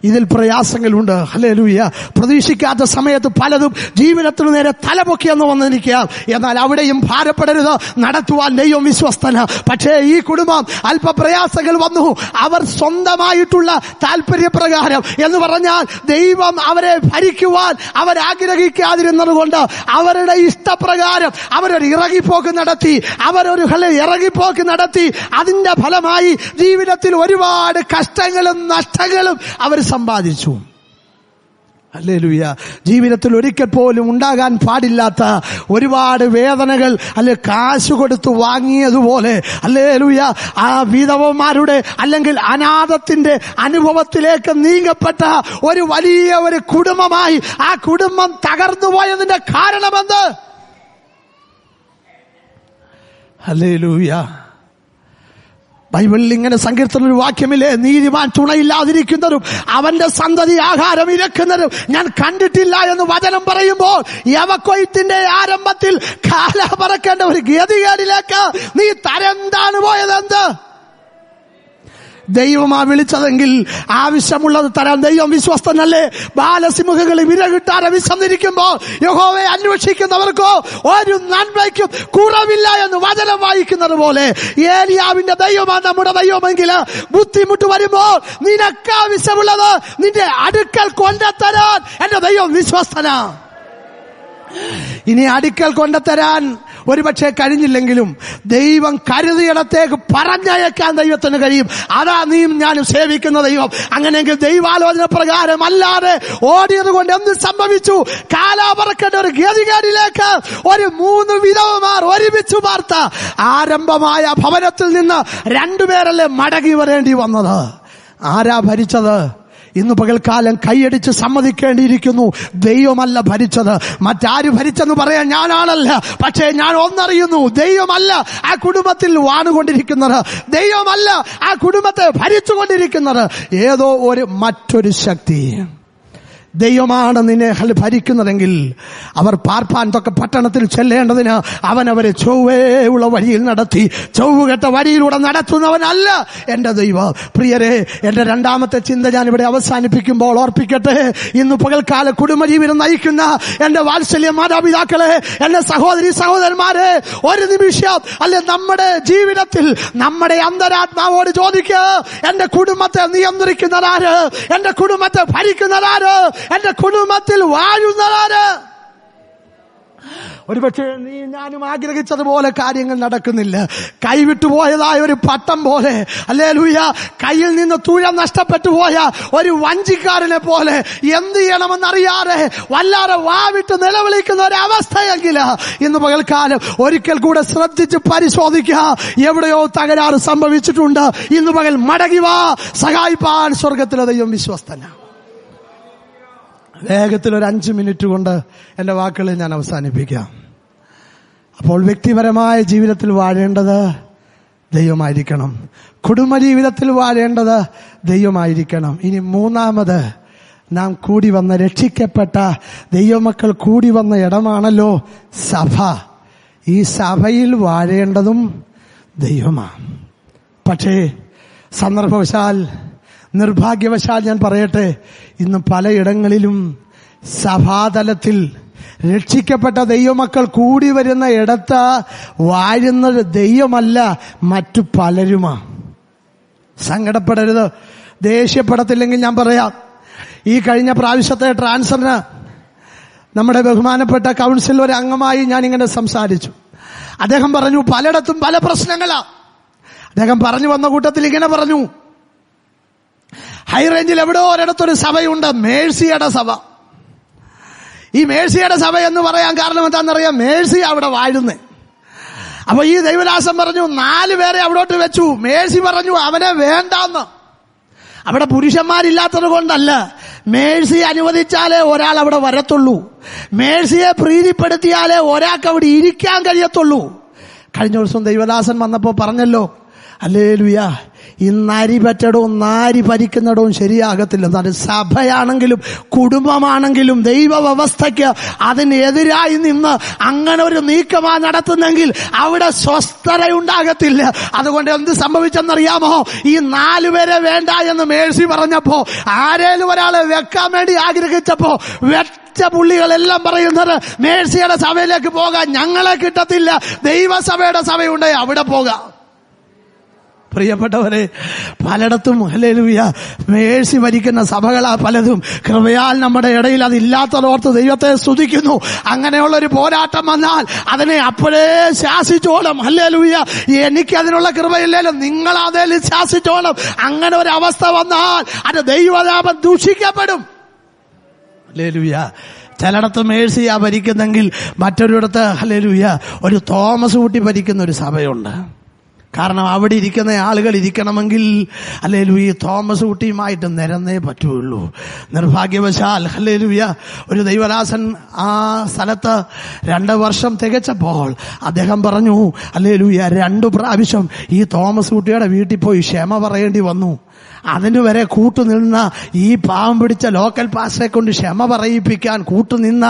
ഇതിൽ പ്രയാസങ്ങളുണ്ട്. ഹല്ലേലൂയ. പ്രതീക്ഷിക്കാത്ത സമയത്ത് പലതും ജീവിതത്തിന് നേരെ തലപൊക്കിയെന്ന് വന്നിരിക്കുക. എന്നാൽ അവിടെയും ഭാരപ്പെടരുത്, നടത്തുവാൻ ദൈവം വിശ്വസ്തന. പക്ഷേ ഈ കുടുംബം അല്പപ്രയാസങ്ങൾ വന്നു. അവർ സ്വന്തമായിട്ടുള്ള താല്പര്യപ്രകാരം എന്ന് പറഞ്ഞാൽ ദൈവം അവരെ ഭരിക്കുവാൻ അവരാഗ്രഹിക്കാതിരുന്നത് കൊണ്ട് അവരുടെ ഇഷ്ടപ്രകാരം അവരൊരു ഇറങ്ങിപ്പോക്ക് നടത്തി. അതിന്റെ ഫലമായി ജീവിതത്തിൽ ഒരുപാട് കഷ്ടങ്ങളും നഷ്ടങ്ങളും അവർ സമ്പാദിച്ചു. ഹല്ലേലൂയ. ജീവിതത്തിൽ ഒരിക്കൽ പോലും ഉണ്ടാകാൻ പാടില്ലാത്ത ഒരുപാട് വേദനകൾ കാശ് കൊടുത്തു വാങ്ങിയതുപോലെ ഹല്ലേലൂയ ആ വിധവമാരുടെ അല്ലെങ്കിൽ അനാഥത്തിന്റെ അനുഭവത്തിലേക്ക് നീങ്ങപ്പെട്ട ഒരു വലിയ ഒരു കുടുംബമായി ആ കുടുംബം തകർന്നു പോയതിന്റെ കാരണമെന്ത്? ഹല്ലേലൂയ. ബൈബിളിൽ ഇങ്ങനെ സങ്കീർത്തന ഒരു വാക്യമില്ലേ, നീതിമാൻ തുണയില്ലാതിരിക്കുന്നതും അവന്റെ സന്തതി ആഹാരം ഇരക്കുന്നതും ഞാൻ കണ്ടിട്ടില്ല എന്ന് വചനം പറയുമ്പോൾ യവക്കൊയ്ത്തിന്റെ ആരംഭത്തിൽ കാല പറക്കേണ്ട ഒരു ഗതികേടിലേക്ക് നീ തരംതാണ് പോയതെന്ത്? ദൈവമാ വിളിച്ചതെങ്കിൽ ആവശ്യമുള്ളത് തരാൻ ദൈവം വിശ്വസ്തനല്ലേ? ബാലസിംഹങ്ങളിൽ വിരകിട്ടാരെ വിശന്നിരിക്കുമ്പോൾ യഹോവയെ അന്വേഷിക്കുന്നവർക്കോ ഒരു നന്മയ്ക്കും കുറവില്ല എന്ന് വചനം വായിക്കുന്നത് പോലെ ഏലിയാവിന്റെ ദൈവമാണ് നമ്മുടെ ദൈവമെങ്കിൽ ബുദ്ധിമുട്ട് വരുമ്പോൾ നിനക്ക് ആവശ്യമുള്ളത് നിന്റെ അടുക്കൽ കൊണ്ടുതരാൻ എന്റെ ദൈവം വിശ്വസ്തനാ. ഇനി അടുക്കൽ കൊണ്ടുതരാൻ ഒരുപക്ഷെ കഴിഞ്ഞില്ലെങ്കിലും ദൈവം കരുതിയിടത്തേക്ക് പറഞ്ഞയക്കാൻ ദൈവത്തിന് കഴിയും. അതാ നീയും ഞാനും സേവിക്കുന്ന ദൈവം. അങ്ങനെയെങ്കിൽ ദൈവാലോചന പ്രകാരം അല്ലാതെ ഓടിയത് കൊണ്ട് എന്ത് സംഭവിച്ചു? കാലാപറക്കേണ്ട ഒരു ഗതികേടിലേക്ക് ഒരു 3 വിധവമാർ ഒരുമിച്ച് പാർത്ത ആരംഭമായ ഭവനത്തിൽ നിന്ന് 2 പേരല്ലേ മടങ്ങി വരേണ്ടി വന്നത്? ആരാ ഭരിച്ചത്? ഇന്ന് പകൽക്കാലം കൈയടിച്ച് സമ്മതിക്കേണ്ടിയിരിക്കുന്നു. ദൈവമല്ല ഭരിച്ചത്. മറ്റാര് ഭരിച്ചെന്ന് പറയാൻ ഞാനാണല്ല. പക്ഷേ ഞാൻ ഒന്നറിയുന്നു, ദൈവമല്ല ആ കുടുംബത്തിൽ വാണുകൊണ്ടിരിക്കുന്നത്, ദൈവമല്ല ആ കുടുംബത്തെ ഭരിച്ചുകൊണ്ടിരിക്കുന്നത്, ഏതോ മറ്റൊരു ശക്തി. ദൈവമാണ് നിന്നെ ഭരിക്കുന്നതെങ്കിൽ അവർ പാർപ്പാൻ തൊക്കെ പട്ടണത്തിൽ ചെല്ലേണ്ടതിന് അവനവരെ ചൊവ്വേയുള്ള വഴിയിൽ നടത്തി. ചൊവ്വുകെട്ട വഴിയിലൂടെ നടത്തുന്നവനല്ല എന്റെ ദൈവം. പ്രിയരെ, എന്റെ രണ്ടാമത്തെ ചിന്ത ഞാനിവിടെ അവസാനിപ്പിക്കുമ്പോൾ ഓർപ്പിക്കട്ടെ. ഇന്ന് പകൽക്കാല കുടുംബജീവിതം നയിക്കുന്ന എന്റെ വാത്സല്യ മാതാപിതാക്കളെ, എന്റെ സഹോദരി സഹോദരന്മാരെ, ഒരു നിമിഷം നമ്മുടെ ജീവിതത്തിൽ നമ്മുടെ അന്തരാത്മാവോട് ചോദിക്കുക, എന്റെ കുടുംബത്തെ നിയന്ത്രിക്കുന്നതാര്? എന്റെ കുടുംബത്തെ ഭരിക്കുന്നതാര്? എന്റെ കുടുംബത്തിൽ വാഴുന്നതാണ്. ഒരുപക്ഷെ നീ ഞാനും ആഗ്രഹിച്ചതുപോലെ കാര്യങ്ങൾ നടക്കുന്നില്ല. കൈവിട്ടുപോയതായ ഒരു പട്ടം പോലെ, ഹല്ലേലൂയ, കയ്യിൽ നിന്ന് തുഴം നഷ്ടപ്പെട്ടു പോയ ഒരു വഞ്ചിക്കാരനെ പോലെ എന്ത് ചെയ്യണമെന്നറിയാതെ വല്ലാതെ വാവിട്ട് നിലവിളിക്കുന്ന ഒരവസ്ഥയെങ്കിൽ ഇന്ന് പകൽക്കാലം ഒരിക്കൽ കൂടെ ശ്രദ്ധിച്ച് പരിശോധിക്കുക. എവിടെയോ തകരാറ് സംഭവിച്ചിട്ടുണ്ട്. ഇന്ന് പകൽ മടങ്ങി വാ. സഹായിപ്പാൻ സ്വർഗത്തിലെ ദൈവം വിശ്വസ്തനാണ്. വേഗത്തിൽ ഒരു 5 മിനിറ്റ് കൊണ്ട് എന്റെ വാക്കുകളെ ഞാൻ അവസാനിപ്പിക്കാം. അപ്പോൾ വ്യക്തിപരമായ ജീവിതത്തിൽ വാഴേണ്ടത് ദൈവമായിരിക്കണം. കുടുംബജീവിതത്തിൽ വാഴേണ്ടത് ദൈവമായിരിക്കണം. ഇനി മൂന്നാമത്, നാം കൂടി വന്ന, രക്ഷിക്കപ്പെട്ട ദൈവമക്കൾ കൂടി വന്ന ഇടമാണല്ലോ സഭ. ഈ സഭയിൽ വാഴേണ്ടതും ദൈവമാണ്. പക്ഷേ സന്ദർഭവശാൽ, നിർഭാഗ്യവശാൽ ഞാൻ പറയട്ടെ, ഇന്ന് പലയിടങ്ങളിലും സഭാതലത്തിൽ രക്ഷിക്കപ്പെട്ട ദൈവമക്കൾ കൂടി വരുന്ന ഇടത്ത് വാഴുന്നത് ദൈവമല്ല, മറ്റു പലരുമാണ്. സങ്കടപ്പെടരുത്, ദേഷ്യപ്പെടത്തില്ലെങ്കിൽ ഞാൻ പറയാം. ഈ കഴിഞ്ഞ പ്രാവശ്യത്തെ ട്രാൻസ്ഫറിന് നമ്മുടെ ബഹുമാനപ്പെട്ട കൗൺസിൽ ഒരു അംഗമായി ഞാനിങ്ങനെ സംസാരിച്ചു. അദ്ദേഹം പറഞ്ഞു, പലയിടത്തും പല പ്രശ്നങ്ങളാ. അദ്ദേഹം പറഞ്ഞു വന്ന കൂട്ടത്തിൽ ഇങ്ങനെ പറഞ്ഞു, ഹൈറേഞ്ചിൽ എവിടെയോ ഒരിടത്തൊരു സഭയുണ്ട്, മേഴ്സിയുടെ സഭ. ഈ മേഴ്സിയുടെ സഭ എന്ന് പറയാൻ കാരണം എന്താണെന്നറിയാം? മേഴ്സി അവിടെ വാഴുന്നേ. അപ്പൊ ഈ ദൈവദാസൻ പറഞ്ഞു, 4 പേരെ അവിടോട്ട് വെച്ചു. മേഴ്സി പറഞ്ഞു അവനെ വേണ്ടാന്ന്. അവിടെ പുരുഷന്മാരില്ലാത്തത് കൊണ്ടല്ല, മേഴ്സി അനുവദിച്ചാലേ ഒരാൾ അവിടെ വരത്തുള്ളൂ. മേഴ്സിയെ പ്രീതിപ്പെടുത്തിയാലേ ഒരാൾക്ക് അവിടെ ഇരിക്കാൻ കഴിയത്തുള്ളൂ. കഴിഞ്ഞ ദിവസം ദൈവദാസൻ വന്നപ്പോ പറഞ്ഞല്ലോ, ഹല്ലേലൂയ, ഈ നാരി പറ്റടവും നാരി ഭരിക്കുന്നിടവും ശരിയാകത്തില്ല. എന്നാൽ സഭയാണെങ്കിലും കുടുംബമാണെങ്കിലും ദൈവ വ്യവസ്ഥയ്ക്ക് അതിനെതിരായി നിന്ന് അങ്ങനെ ഒരു നീക്കമാ നടത്തുന്നെങ്കിൽ അവിടെ സ്വസ്ഥതയുണ്ടാകത്തില്ല. അതുകൊണ്ട് എന്ത് സംഭവിച്ചെന്നറിയാമോ? ഈ 4 പേരെ വേണ്ട എന്ന് മേഴ്സി പറഞ്ഞപ്പോ, ആരേലും ഒരാളെ വെക്കാൻ വേണ്ടി ആഗ്രഹിച്ചപ്പോ പുള്ളികളെല്ലാം പറയുന്നത് മേഴ്സിയുടെ സഭയിലേക്ക് പോകാൻ ഞങ്ങളെ കിട്ടത്തില്ല, ദൈവസഭയുടെ സഭയുണ്ട് അവിടെ പോകാം. പ്രിയപ്പെട്ടവരെ, പലയിടത്തും ഹല്ലേലൂയ മേഴ്സി ഭരിക്കുന്ന സഭകളാ പലതും. കൃപയാൽ നമ്മുടെ ഇടയിൽ അതില്ലാത്തതോർത്ത് ദൈവത്തെ സ്തുതിക്കുന്നു. അങ്ങനെയുള്ളൊരു പോരാട്ടം വന്നാൽ അതിനെ അപ്പോഴേ ശാസിച്ചോളും. ഹല്ലേലൂയ, എനിക്കതിനുള്ള കൃപയില്ലല്ലോ, നിങ്ങൾ അതിൽ ശാസിച്ചോളും. അങ്ങനെ ഒരു അവസ്ഥ വന്നാൽ അത് ദൈവനാമം ദൂഷിക്കപ്പെടും. ഹല്ലേലൂയ. ചിലയിടത്ത് മേഴ്സിയാ ഭരിക്കുന്നെങ്കിൽ മറ്റൊരിടത്ത് ഹല്ലേലൂയ ഒരു തോമസ് കുട്ടി ഭരിക്കുന്ന ഒരു സഭയുണ്ട്. കാരണം അവിടെ ഇരിക്കുന്ന ആളുകൾ ഇരിക്കണമെങ്കിൽ ഹല്ലേലൂയ തോമസ് കുട്ടിയുമായിട്ട് നിരന്നേ പറ്റുള്ളൂ. നിർഭാഗ്യവശാൽ ഹല്ലേലൂയ ഒരു ദൈവദാസൻ ആ സ്ഥലത്ത് 2 വർഷം തികച്ചപ്പോൾ അദ്ദേഹം പറഞ്ഞു, ഹല്ലേലൂയ 2 പ്രാവശ്യം ഈ തോമസ് കുട്ടിയുടെ വീട്ടിൽ പോയി ക്ഷമ പറയേണ്ടി വന്നു. അതിന് വരെ കൂട്ടുനിന്ന ഈ പാവം പിടിച്ച ലോക്കൽ പാസ്റ്ററെ കൊണ്ട് ക്ഷമ പറയിപ്പിക്കാൻ കൂട്ടുനിന്ന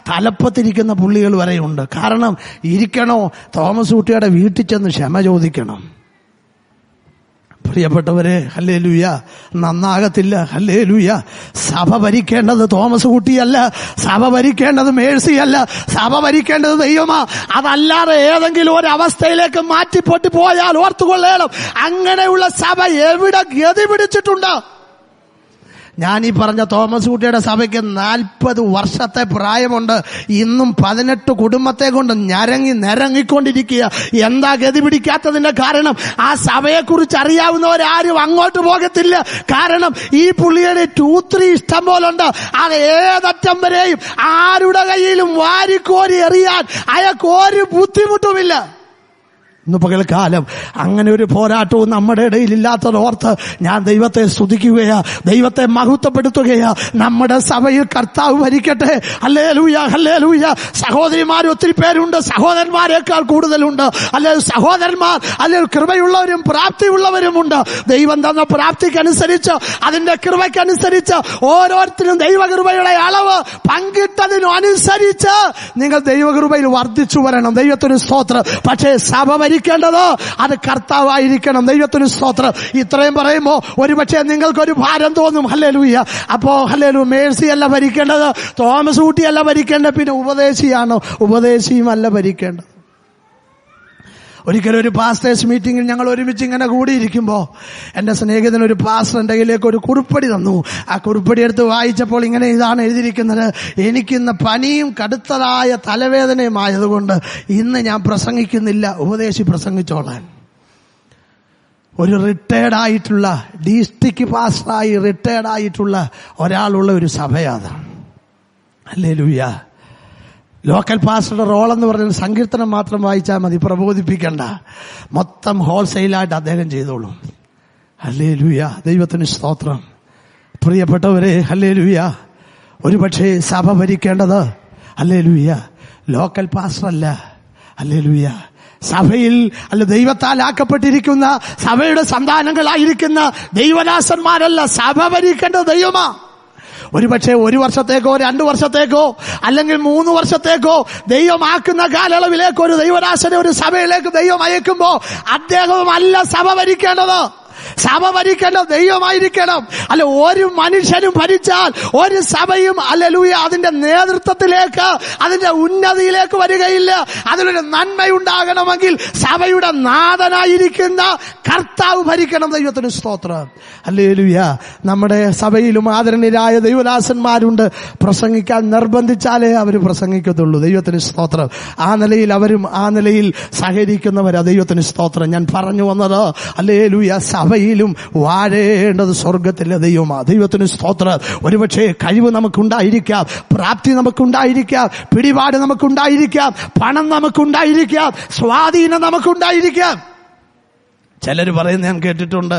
തലപ്പത്തിരിക്കുന്ന പുള്ളികൾ വരെയുണ്ട്. കാരണം ഇരിക്കണോ, തോമസ് കുട്ടിയുടെ വീട്ടിൽ ചെന്ന് ക്ഷമ ചോദിക്കണം. പ്രിയപ്പെട്ടവരെ, ഹല്ലേലൂയ, നന്നാകത്തില്ല. ഹല്ലേലൂയ, സഭ ഭരിക്കേണ്ടത് തോമസ് കുട്ടിയല്ല, സഭ ഭരിക്കേണ്ടത് മേഴ്സിയല്ല, സഭ ഭരിക്കേണ്ടത് ദൈവമാ. അതല്ലാതെ ഏതെങ്കിലും ഒരു അവസ്ഥയിലേക്ക് മാറ്റിപ്പൊട്ടി പോയാൽ ഓർത്തുകൊള്ളേണം, അങ്ങനെയുള്ള സഭ എവിടെ ഗതി പിടിച്ചിട്ടുണ്ട്? ഞാൻ ഈ പറഞ്ഞ തോമസ് കുട്ടിയുടെ സഭയ്ക്ക് 40 വർഷത്തെ പ്രായമുണ്ട്. ഇന്നും 18 കുടുംബത്തെ കൊണ്ട് നിരങ്ങിക്കൊണ്ടിരിക്കുക. എന്താ ഗതി പിടിക്കാത്തതിന്റെ കാരണം? ആ സഭയെക്കുറിച്ച് അറിയാവുന്നവരാരും അങ്ങോട്ട് പോകത്തില്ല. കാരണം ഈ പുള്ളിയുടെ 2-3 ഇഷ്ടം പോലുണ്ട്. അത് ഏതറ്റം വരെയും ആരുടെ കയ്യിലും വാരിക്കോരി എറിയാൻ അയാൾക്ക് ഒരു ബുദ്ധിമുട്ടുമില്ല. ഇന്ന് പകൽക്കാലം അങ്ങനെ ഒരു പോരാട്ടവും നമ്മുടെ ഇടയിൽ ഇല്ലാത്തതോർത്ത് ഞാൻ ദൈവത്തെ സ്തുതിക്കുകയാ, ദൈവത്തെ മഹത്വപ്പെടുത്തുകയാ. നമ്മുടെ സഭയിൽ കർത്താവ് ഭരിക്കട്ടെ. Hallelujah, hallelujah. സഹോദരിമാർ ഒത്തിരി പേരുണ്ട്, സഹോദരന്മാരെക്കാൾ കൂടുതലുണ്ട്. അല്ലെങ്കിൽ സഹോദരന്മാർ അല്ലെങ്കിൽ കൃപയുള്ളവരും പ്രാപ്തിയുള്ളവരുമുണ്ട്. ദൈവം തന്ന പ്രാപ്തിക്കനുസരിച്ച് അതിന്റെ കൃപയ്ക്കനുസരിച്ച് ഓരോരുത്തരും ദൈവകൃപയുടെ അളവ് പങ്കിട്ടതിനനുസരിച്ച് നിങ്ങൾ ദൈവകൃപയിൽ വർദ്ധിച്ചു വരണം. ദൈവത്തിന് സ്തോത്രം. പക്ഷേ സഭ ക്കേണ്ടത് അത് കർത്താവായിരിക്കണം. ദൈവത്തിന് സ്തോത്രം. ഇത്രയും പറയുമ്പോ ഒരുപക്ഷെ നിങ്ങൾക്കൊരു ഭാരം തോന്നും. ഹല്ലേലൂയ. അപ്പോ ഹല്ലേലൂയ മേഴ്സിയല്ല ഭരിക്കേണ്ടത്, തോമസ് കുട്ടിയല്ല ഭരിക്കേണ്ടത്, പിന്നെ ഉപദേശിയാണോ? ഉപദേശിയുമല്ല ഭരിക്കേണ്ടത്. ഒരിക്കലും ഒരു പാസ്റ്റേഴ്സ് മീറ്റിംഗിൽ ഞങ്ങൾ ഒരുമിച്ച് ഇങ്ങനെ കൂടിയിരിക്കുമ്പോൾ എന്റെ സ്നേഹിതൻ ഒരു പാസ്റ്റർ എന്റെ കയ്യിലേക്ക് ഒരു കുറിപ്പടി തന്നു. ആ കുറിപ്പടി എടുത്ത് വായിച്ചപ്പോൾ ഇങ്ങനെ ഇതാണ് എഴുതിയിരിക്കുന്നത്: എനിക്കിന്ന് പനിയും കടുത്തതായ തലവേദനയും ആയതുകൊണ്ട് ഇന്ന് ഞാൻ പ്രസംഗിക്കുന്നില്ല, ഉപദേശി പ്രസംഗിച്ചോളാൻ. ഒരു റിട്ടയർഡായിട്ടുള്ള ഡിസ്ട്രിക്ട് പാസ്റ്ററായി റിട്ടയർഡായിട്ടുള്ള ഒരാളുള്ള ഒരു സഭയാണ്. ഹല്ലേലൂയ. ലോക്കൽ പാസ്റ്ററുടെ റോൾ എന്ന് പറഞ്ഞാൽ സങ്കീർത്തനം മാത്രം വായിച്ചാൽ മതി, പ്രബോധിപ്പിക്കണ്ട. മൊത്തം ഹോൾസെയിലായിട്ട് അദ്ദേഹം ചെയ്തോളും. ഹല്ലേലൂയ. ദൈവത്തിന് സ്തോത്രം. പ്രിയപ്പെട്ടവരെ, ഹല്ലേലൂയ. ഒരുപക്ഷെ സഭ ഭരിക്കേണ്ടത് ഹല്ലേലൂയ ലോക്കൽ പാസ്റ്ററല്ല. ഹല്ലേലൂയ. സഭയിൽ ദൈവത്താൽ ആക്കപ്പെട്ടിരിക്കുന്ന സഭയുടെ സന്താനങ്ങളായിരിക്കുന്ന ദൈവദാസന്മാരല്ല സഭ ഭരിക്കേണ്ടത് ദൈവമാ. ഒരുപക്ഷെ 1 വർഷത്തേക്കോ 2 വർഷത്തേക്കോ അല്ലെങ്കിൽ 3 വർഷത്തേക്കോ ദൈവമാക്കുന്ന കാലയളവിലേക്ക് ഒരു ദൈവദാസനെ ഒരു സഭയിലേക്ക് ദൈവം അയക്കുമ്പോ അദ്ദേഹമല്ല സഭ ഭരിക്കേണ്ടത്. സഭ ഭരിക്കേണ്ടത് ദൈവമായിരിക്കണം. അല്ല, ഒരു മനുഷ്യനും ഭരിച്ചാൽ ഒരു സഭയും ഹല്ലേലൂയ അതിന്റെ നേതൃത്വത്തിലേക്ക് അതിന്റെ ഉന്നതിയിലേക്ക് വരികയില്ല. അതിലൊരു നന്മയുണ്ടാകണമെങ്കിൽ സഭയുടെ നാഥനായിരിക്കുന്ന കർത്താവ് ഭരിക്കണം. ദൈവത്തിന് സ്തോത്രം. ഹല്ലേലൂയ. നമ്മുടെ സഭയിലും ആദരണീയരായ ദൈവദാസന്മാരുണ്ട്. പ്രസംഗിക്കാൻ നിർബന്ധിച്ചാലേ അവർ പ്രസംഗിക്കത്തുള്ളൂ. ദൈവത്തിന് സ്തോത്രം. ആ നിലയിൽ അവരും ആ നിലയിൽ സഹകരിക്കുന്നവരാ. ദൈവത്തിന് സ്തോത്രം. ഞാൻ പറഞ്ഞു വന്നത് ഹല്ലേലൂയ സഭയിലും വാഴേണ്ടത് സ്വർഗത്തിലെ ദൈവമാ. ദൈവത്തിന് സ്തോത്രം. ഒരുപക്ഷെ കഴിവ് നമുക്കുണ്ടായിരിക്കാം, പ്രാപ്തി നമുക്കുണ്ടായിരിക്കാം, പിടിപാട് നമുക്കുണ്ടായിരിക്കാം, പണം നമുക്കുണ്ടായിരിക്കാം, സ്വാധീനം നമുക്കുണ്ടായിരിക്കാം. ചിലർ പറയുന്നത് ഞാൻ കേട്ടിട്ടുണ്ട്,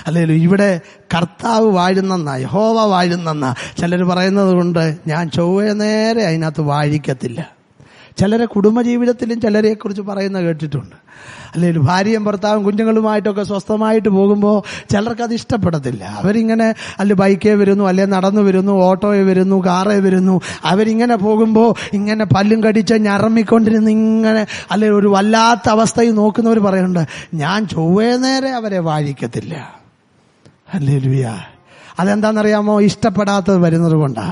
അല്ലേലും ഇവിടെ കർത്താവ് വാഴുന്നെന്നാ, യഹോവ വാഴുന്നെന്നാ ചിലർ പറയുന്നത് കൊണ്ട് ഞാൻ ചൊവ്വേ നേരെ അതിനകത്ത് വാഴിക്കത്തില്ല. ചിലരെ കുടുംബജീവിതത്തിലും ചിലരെക്കുറിച്ച് പറയുന്നത് കേട്ടിട്ടുണ്ട്. അല്ലെങ്കിൽ ഭാര്യയും ഭർത്താവും കുഞ്ഞുങ്ങളുമായിട്ടൊക്കെ സ്വസ്ഥമായിട്ട് പോകുമ്പോൾ ചിലർക്കത് ഇഷ്ടപ്പെടത്തില്ല. അവരിങ്ങനെ ബൈക്കേ വരുന്നു, അല്ലെ നടന്നു വരുന്നു, ഓട്ടോയെ വരുന്നു, കാറേ വരുന്നു. അവരിങ്ങനെ പോകുമ്പോൾ ഇങ്ങനെ പല്ലും കടിച്ച് ഞറമ്മിക്കൊണ്ടിരുന്ന് ഇങ്ങനെ ഒരു വല്ലാത്ത അവസ്ഥയിൽ നോക്കുന്നവർ പറയുന്നുണ്ട്, ഞാൻ ചൊവ്വേ നേരെ അവരെ വാഴിക്കത്തില്ല. ഹല്ലേലൂയ. അതെന്താണെന്നറിയാമോ? ഇഷ്ടപ്പെടാത്തത് വരുന്നത് കൊണ്ടാ.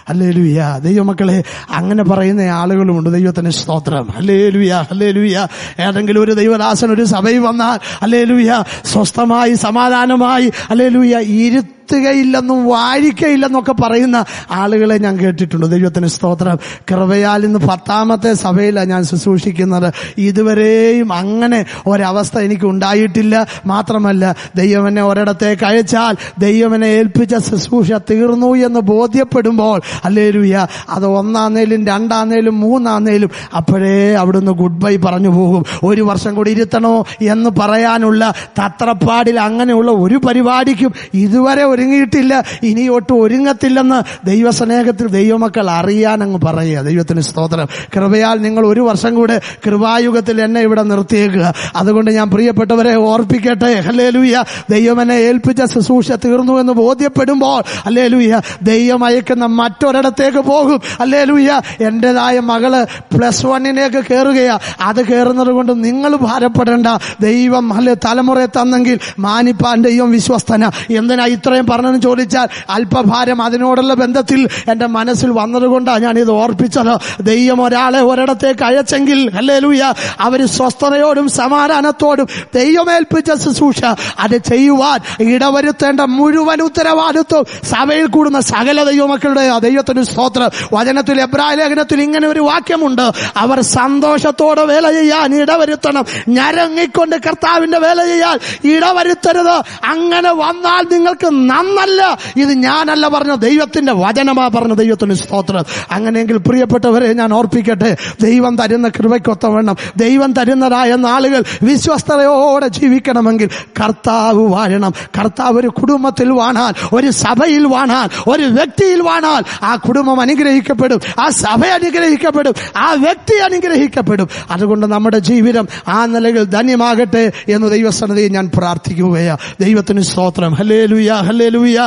ഹല്ലേലൂയ. ദൈവമക്കളെ, അങ്ങനെ പറയുന്ന ആളുകളുമുണ്ട്. ദൈവത്തിന് സ്തോത്രം. Hallelujah, hallelujah. ഏതെങ്കിലും ഒരു ദൈവദാസൻ ഒരു സഭയിൽ വന്നാൽ ഹല്ലേലൂയ സ്വസ്ഥമായി സമാധാനമായി ഹല്ലേലൂയ ഇരുത്തുകയില്ലെന്നും വാഴിക്കയില്ലെന്നൊക്കെ പറയുന്ന ആളുകളെ ഞാൻ കേട്ടിട്ടുണ്ട്. ദൈവത്തിന് സ്തോത്രം. കൃപയാൽ ഇന്ന് 10ാമത്തെ സഭയിലാണ് ഞാൻ ശുശ്രൂഷിക്കുന്നത്. ഇതുവരെയും അങ്ങനെ ഒരവസ്ഥ എനിക്ക് ഉണ്ടായിട്ടില്ല. മാത്രമല്ല, ദൈവം എന്നെ ഒരിടത്തേക്ക് അയച്ചാൽ ദൈവം എന്നെ ഏൽപ്പിച്ച ശുശ്രൂഷ തീർന്നു എന്ന് ബോധ്യപ്പെടുമ്പോൾ ഹല്ലേലൂയ, അത് 1-ാന്നേലും 2-ാന്നേലും 3-ാന്നേലും അപ്പോഴേ അവിടുന്ന് ഗുഡ് ബൈ പറഞ്ഞു പോകും. 1 വർഷം കൂടി ഇരുത്തണോ എന്ന് പറയാനുള്ള തത്രപ്പാടിൽ അങ്ങനെയുള്ള ഒരു പരിപാടിക്കും ഇതുവരെ ഒരുങ്ങിയിട്ടില്ല, ഇനിയൊട്ടും ഒരുങ്ങത്തില്ലെന്ന് ദൈവസ്നേഹത്തിൽ ദൈവമക്കൾ അറിയാൻ അങ്ങ് പറയുക. ദൈവത്തിന് സ്തോത്രം. കൃപയാൽ നിങ്ങൾ 1 വർഷം കൂടെ കൃപായുഗത്തിൽ എന്നെ ഇവിടെ നിർത്തിയേക്കുക. അതുകൊണ്ട് ഞാൻ പ്രിയപ്പെട്ടവരെ ഓർപ്പിക്കട്ടെ, ഹല്ലേലൂയ, ദൈവം എന്നെ ഏൽപ്പിച്ച ശുശ്രൂഷ തീർന്നു എന്ന് ബോധ്യപ്പെടുമ്പോൾ ഹല്ലേലൂയ ദൈവം അയക്കുന്ന മറ്റൊരിടത്തേക്ക് പോകും. ഹല്ലേലൂയ. എന്റേതായ മകള് +1 കയറുകയാ. അത് കയറുന്നത് കൊണ്ട് നിങ്ങൾ ഭാരപ്പെടേണ്ട. ദൈവം തലമുറയെ തന്നെങ്കിൽ മാനിപ്പാൻ ദൈവം വിശ്വസ്തന. എന്തിനാ ഇത്രയും പറഞ്ഞെന്ന് ചോദിച്ചാൽ, അല്പഭാരം അതിനോടുള്ള ബന്ധത്തിൽ എന്റെ മനസ്സിൽ വന്നതുകൊണ്ടാണ് ഞാനിത് ഓർപ്പിച്ചത്. ദൈവം ഒരാളെ ഒരിടത്തേക്ക് അയച്ചെങ്കിൽ ഹല്ലേലൂയ അവര് സ്വസ്ഥതയോടും സമാധാനത്തോടും ദൈവമേൽപ്പിച്ച ശുശ്രൂഷ അത് ചെയ്യുവാൻ ഇടവരുത്തേണ്ട മുഴുവൻ ഉത്തരവാദിത്വം സഭയിൽ കൂടുന്ന സകല ദൈവമക്കളുടെ ദൈവത്തിന് സ്തോത്രം. വചനത്തിൽ എബ്രായ ലേഖനത്തിൽ ഇങ്ങനെ ഒരു വാക്യമുണ്ട്, അവർ സന്തോഷത്തോടെ വേല ചെയ്യാൻ ഇടവരുത്തണം, ഞരങ്ങിക്കൊണ്ട് കർത്താവിന്റെ വേല ചെയ്യാൻ ഇടവരുത്തരുത്. അങ്ങനെ വന്നാൽ നിങ്ങൾക്ക് നന്നല്ല. ഇത് ഞാനല്ല പറഞ്ഞ, ദൈവത്തിന്റെ വചനമാ പറഞ്ഞ. ദൈവത്തിന് സ്തോത്രം. അങ്ങനെയെങ്കിൽ പ്രിയപ്പെട്ടവരെ ഞാൻ ഓർപ്പിക്കട്ടെ, ദൈവം തരുന്ന കൃപയ്ക്കൊത്തവണ്ണം ദൈവം തരുന്നതായ നാളുകൾ വിശ്വസ്തയോടെ ജീവിക്കണമെങ്കിൽ കർത്താവ് വാഴണം. കർത്താവ് ഒരു കുടുംബത്തിൽ വാണാൽ, ഒരു സഭയിൽ വാണാൽ, ഒരു വ്യക്തിയിൽ വാണാൽ ആ കുടുംബം അനുഗ്രഹിക്കപ്പെടും, ആ സഭ അനുഗ്രഹിക്കപ്പെടും, ആ വ്യക്തി അനുഗ്രഹിക്കപ്പെടും. അതുകൊണ്ട് നമ്മുടെ ജീവിതം ആ നിലയിൽ ധന്യമാകട്ടെ എന്ന് ദൈവസന്നിധിയിൽ ഞാൻ പ്രാർത്ഥിക്കുകയാ. ദൈവത്തിന് സ്തോത്രം. Hallelujah, hallelujah.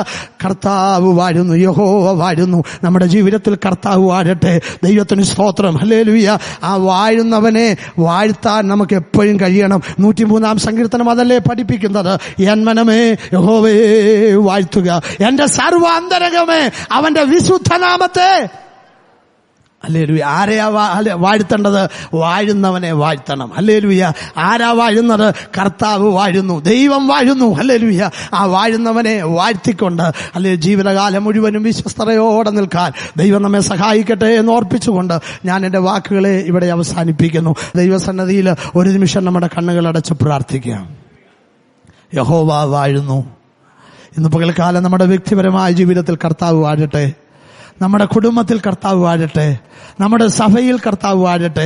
കർത്താവ് വാഴുന്നു, യഹോവ വാഴുന്നു. നമ്മുടെ ജീവിതത്തിൽ കർത്താവ് വാഴട്ടെ. ദൈവത്തിന് സ്തോത്രം. ഹല്ലേലൂയ. ആ വാഴുന്നവനെ വാഴ്ത്താൻ നമുക്ക് എപ്പോഴും കഴിയണം. 103-ാം സങ്കീർത്തനം അതല്ലേ പഠിപ്പിക്കുന്നത്? എൻ മനമേ യഹോവയെ വാഴ്ത്തുക, എന്റെ സർവ്വ അന്തരംഗമേ അവന്റെ വിശുദ്ധനാമത്തെ. ഹല്ലേലൂയ. ആരെയാ വാഴ്ത്തേണ്ടത്? വാഴുന്നവനെ വാഴ്ത്തണം. ഹല്ലേലൂയ. ആരാ വാഴുന്നത്? കർത്താവ് വാഴുന്നു, ദൈവം വാഴുന്നു. ഹല്ലേലൂയ. ആ വാഴുന്നവനെ വാഴ്ത്തിക്കൊണ്ട് ജീവിതകാലം മുഴുവനും വിശ്വസ്തയോടെ നിൽക്കാൻ ദൈവം നമ്മെ സഹായിക്കട്ടെ എന്ന് ഓർപ്പിച്ചുകൊണ്ട് ഞാൻ എന്റെ വാക്കുകളെ ഇവിടെ അവസാനിപ്പിക്കുന്നു. ദൈവസന്നിധിയിൽ ഒരു നിമിഷം നമ്മുടെ കണ്ണുകൾ അടച്ച് പ്രാർത്ഥിക്കാം. യഹോവ വാഴുന്നു. ഇന്ന് പകൽക്കാലം നമ്മുടെ വ്യക്തിപരമായ ജീവിതത്തിൽ കർത്താവ് വാഴട്ടെ. നമ്മുടെ കുടുംബത്തിൽ കർത്താവ് വാഴട്ടെ. നമ്മുടെ സഭയിൽ കർത്താവ് വാഴട്ടെ.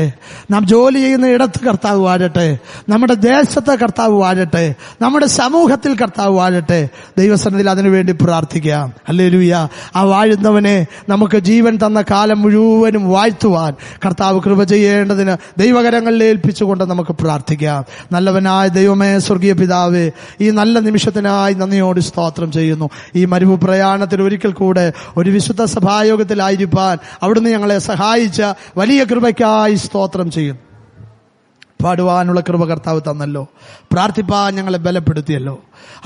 നാം ജോലി ചെയ്യുന്ന ഇടത്ത് കർത്താവ് വാഴട്ടെ. നമ്മുടെ ദേശത്ത് കർത്താവ് വാഴട്ടെ. നമ്മുടെ സമൂഹത്തിൽ കർത്താവ് വാഴട്ടെ. ദൈവസന്നിധിയിൽ അതിനുവേണ്ടി പ്രാർത്ഥിക്കാം. ഹല്ലേലൂയ. ആ വാഴുന്നവനെ നമുക്ക് ജീവൻ തന്ന കാലം മുഴുവനും വാഴ്ത്തുവാൻ കർത്താവ് കൃപ ചെയ്യേണ്ടതിന് ദൈവകരങ്ങളിൽ ഏൽപ്പിച്ചുകൊണ്ട് നമുക്ക് പ്രാർത്ഥിക്കാം. നല്ലവനായ ദൈവമേ, സ്വർഗീയ പിതാവേ, ഈ നല്ല നിമിഷത്തിനായി നന്ദിയോട് സ്തോത്രം ചെയ്യുന്നു. ഈ മരുഭൂ പ്രയാണത്തിൽ ഒരിക്കൽ കൂടെ ഒരു വിശുദ്ധ സഭായോഗത്തിലായിരിക്കാൻ അവിടുന്ന് ഞങ്ങളെ സഹായിച്ച വലിയ കൃപയ്ക്കായി സ്തോത്രം ചെയ്യുന്നു. പാടുവാനുള്ള കൃപ കർത്താവ് തന്നല്ലോ. പ്രാർത്ഥിപ്പാൻ ഞങ്ങളെ ബലപ്പെടുത്തിയല്ലോ.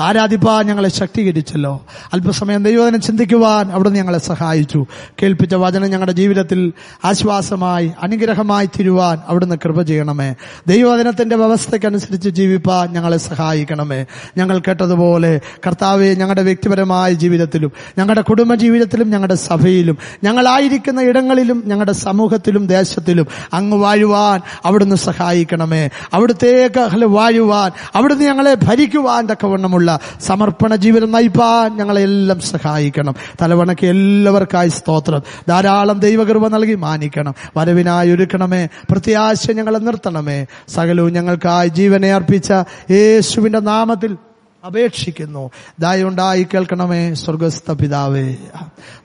ആരാധിപ്പാൻ ഞങ്ങളെ ശക്തീകരിച്ചല്ലോ. അല്പസമയം ദൈവവചനം ചിന്തിക്കുവാൻ അവിടുന്ന് ഞങ്ങളെ സഹായിച്ചു. കേൾപ്പിച്ച വചനം ഞങ്ങളുടെ ജീവിതത്തിൽ ആശ്വാസമായി അനുഗ്രഹമായി തീരുവാൻ അവിടുന്ന് കൃപ ചെയ്യണമേ. ദൈവവചനത്തിന്റെ വ്യവസ്ഥയ്ക്കനുസരിച്ച് ജീവിപ്പാൻ ഞങ്ങളെ സഹായിക്കണമേ. ഞങ്ങൾ കേട്ടതുപോലെ കർത്താവെ, ഞങ്ങളുടെ വ്യക്തിപരമായ ജീവിതത്തിലും ഞങ്ങളുടെ കുടുംബ ജീവിതത്തിലും ഞങ്ങളുടെ സഭയിലും ഞങ്ങളായിരിക്കുന്ന ഇടങ്ങളിലും ഞങ്ങളുടെ സമൂഹത്തിലും ദേശത്തിലും അങ്ങ് വാഴുവാൻ അവിടുന്ന് സഹായിക്കണം. അനുഗ്രഹിക്കണമേ. അവിടുത്തേക്ക് വാഴുവാൻ, അവിടുന്ന് ഞങ്ങളെ ഭരിക്കുവാൻ തക്കവണ്ണമുള്ള സമർപ്പണ ജീവിതം നയിപ്പാൻ ഞങ്ങളെല്ലാം സഹായിക്കണം. തലവണക്ക് എല്ലാവർക്കായി സ്തോത്രം. ധാരാളം ദൈവകൃപ നൽകി മാനിക്കണം. വരവിനായി ഒരുക്കണമേ. പ്രത്യാശ ഞങ്ങളെ നിർത്തണമേ. സകലവും ഞങ്ങൾക്കായി ജീവനെ അർപ്പിച്ച യേശുവിന്റെ നാമത്തിൽ അപേക്ഷിക്കുന്നു. ദയവുണ്ടായി കേൾക്കണമേ സ്വർഗസ്ഥ പിതാവേ.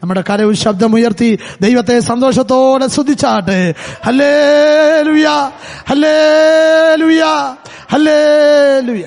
നമ്മുടെ കരവും ശബ്ദമുയർത്തി ദൈവത്തെ സന്തോഷത്തോടെ സ്തുതിച്ചാട്ടെ. Hallelujah, hallelujah, hallelujah.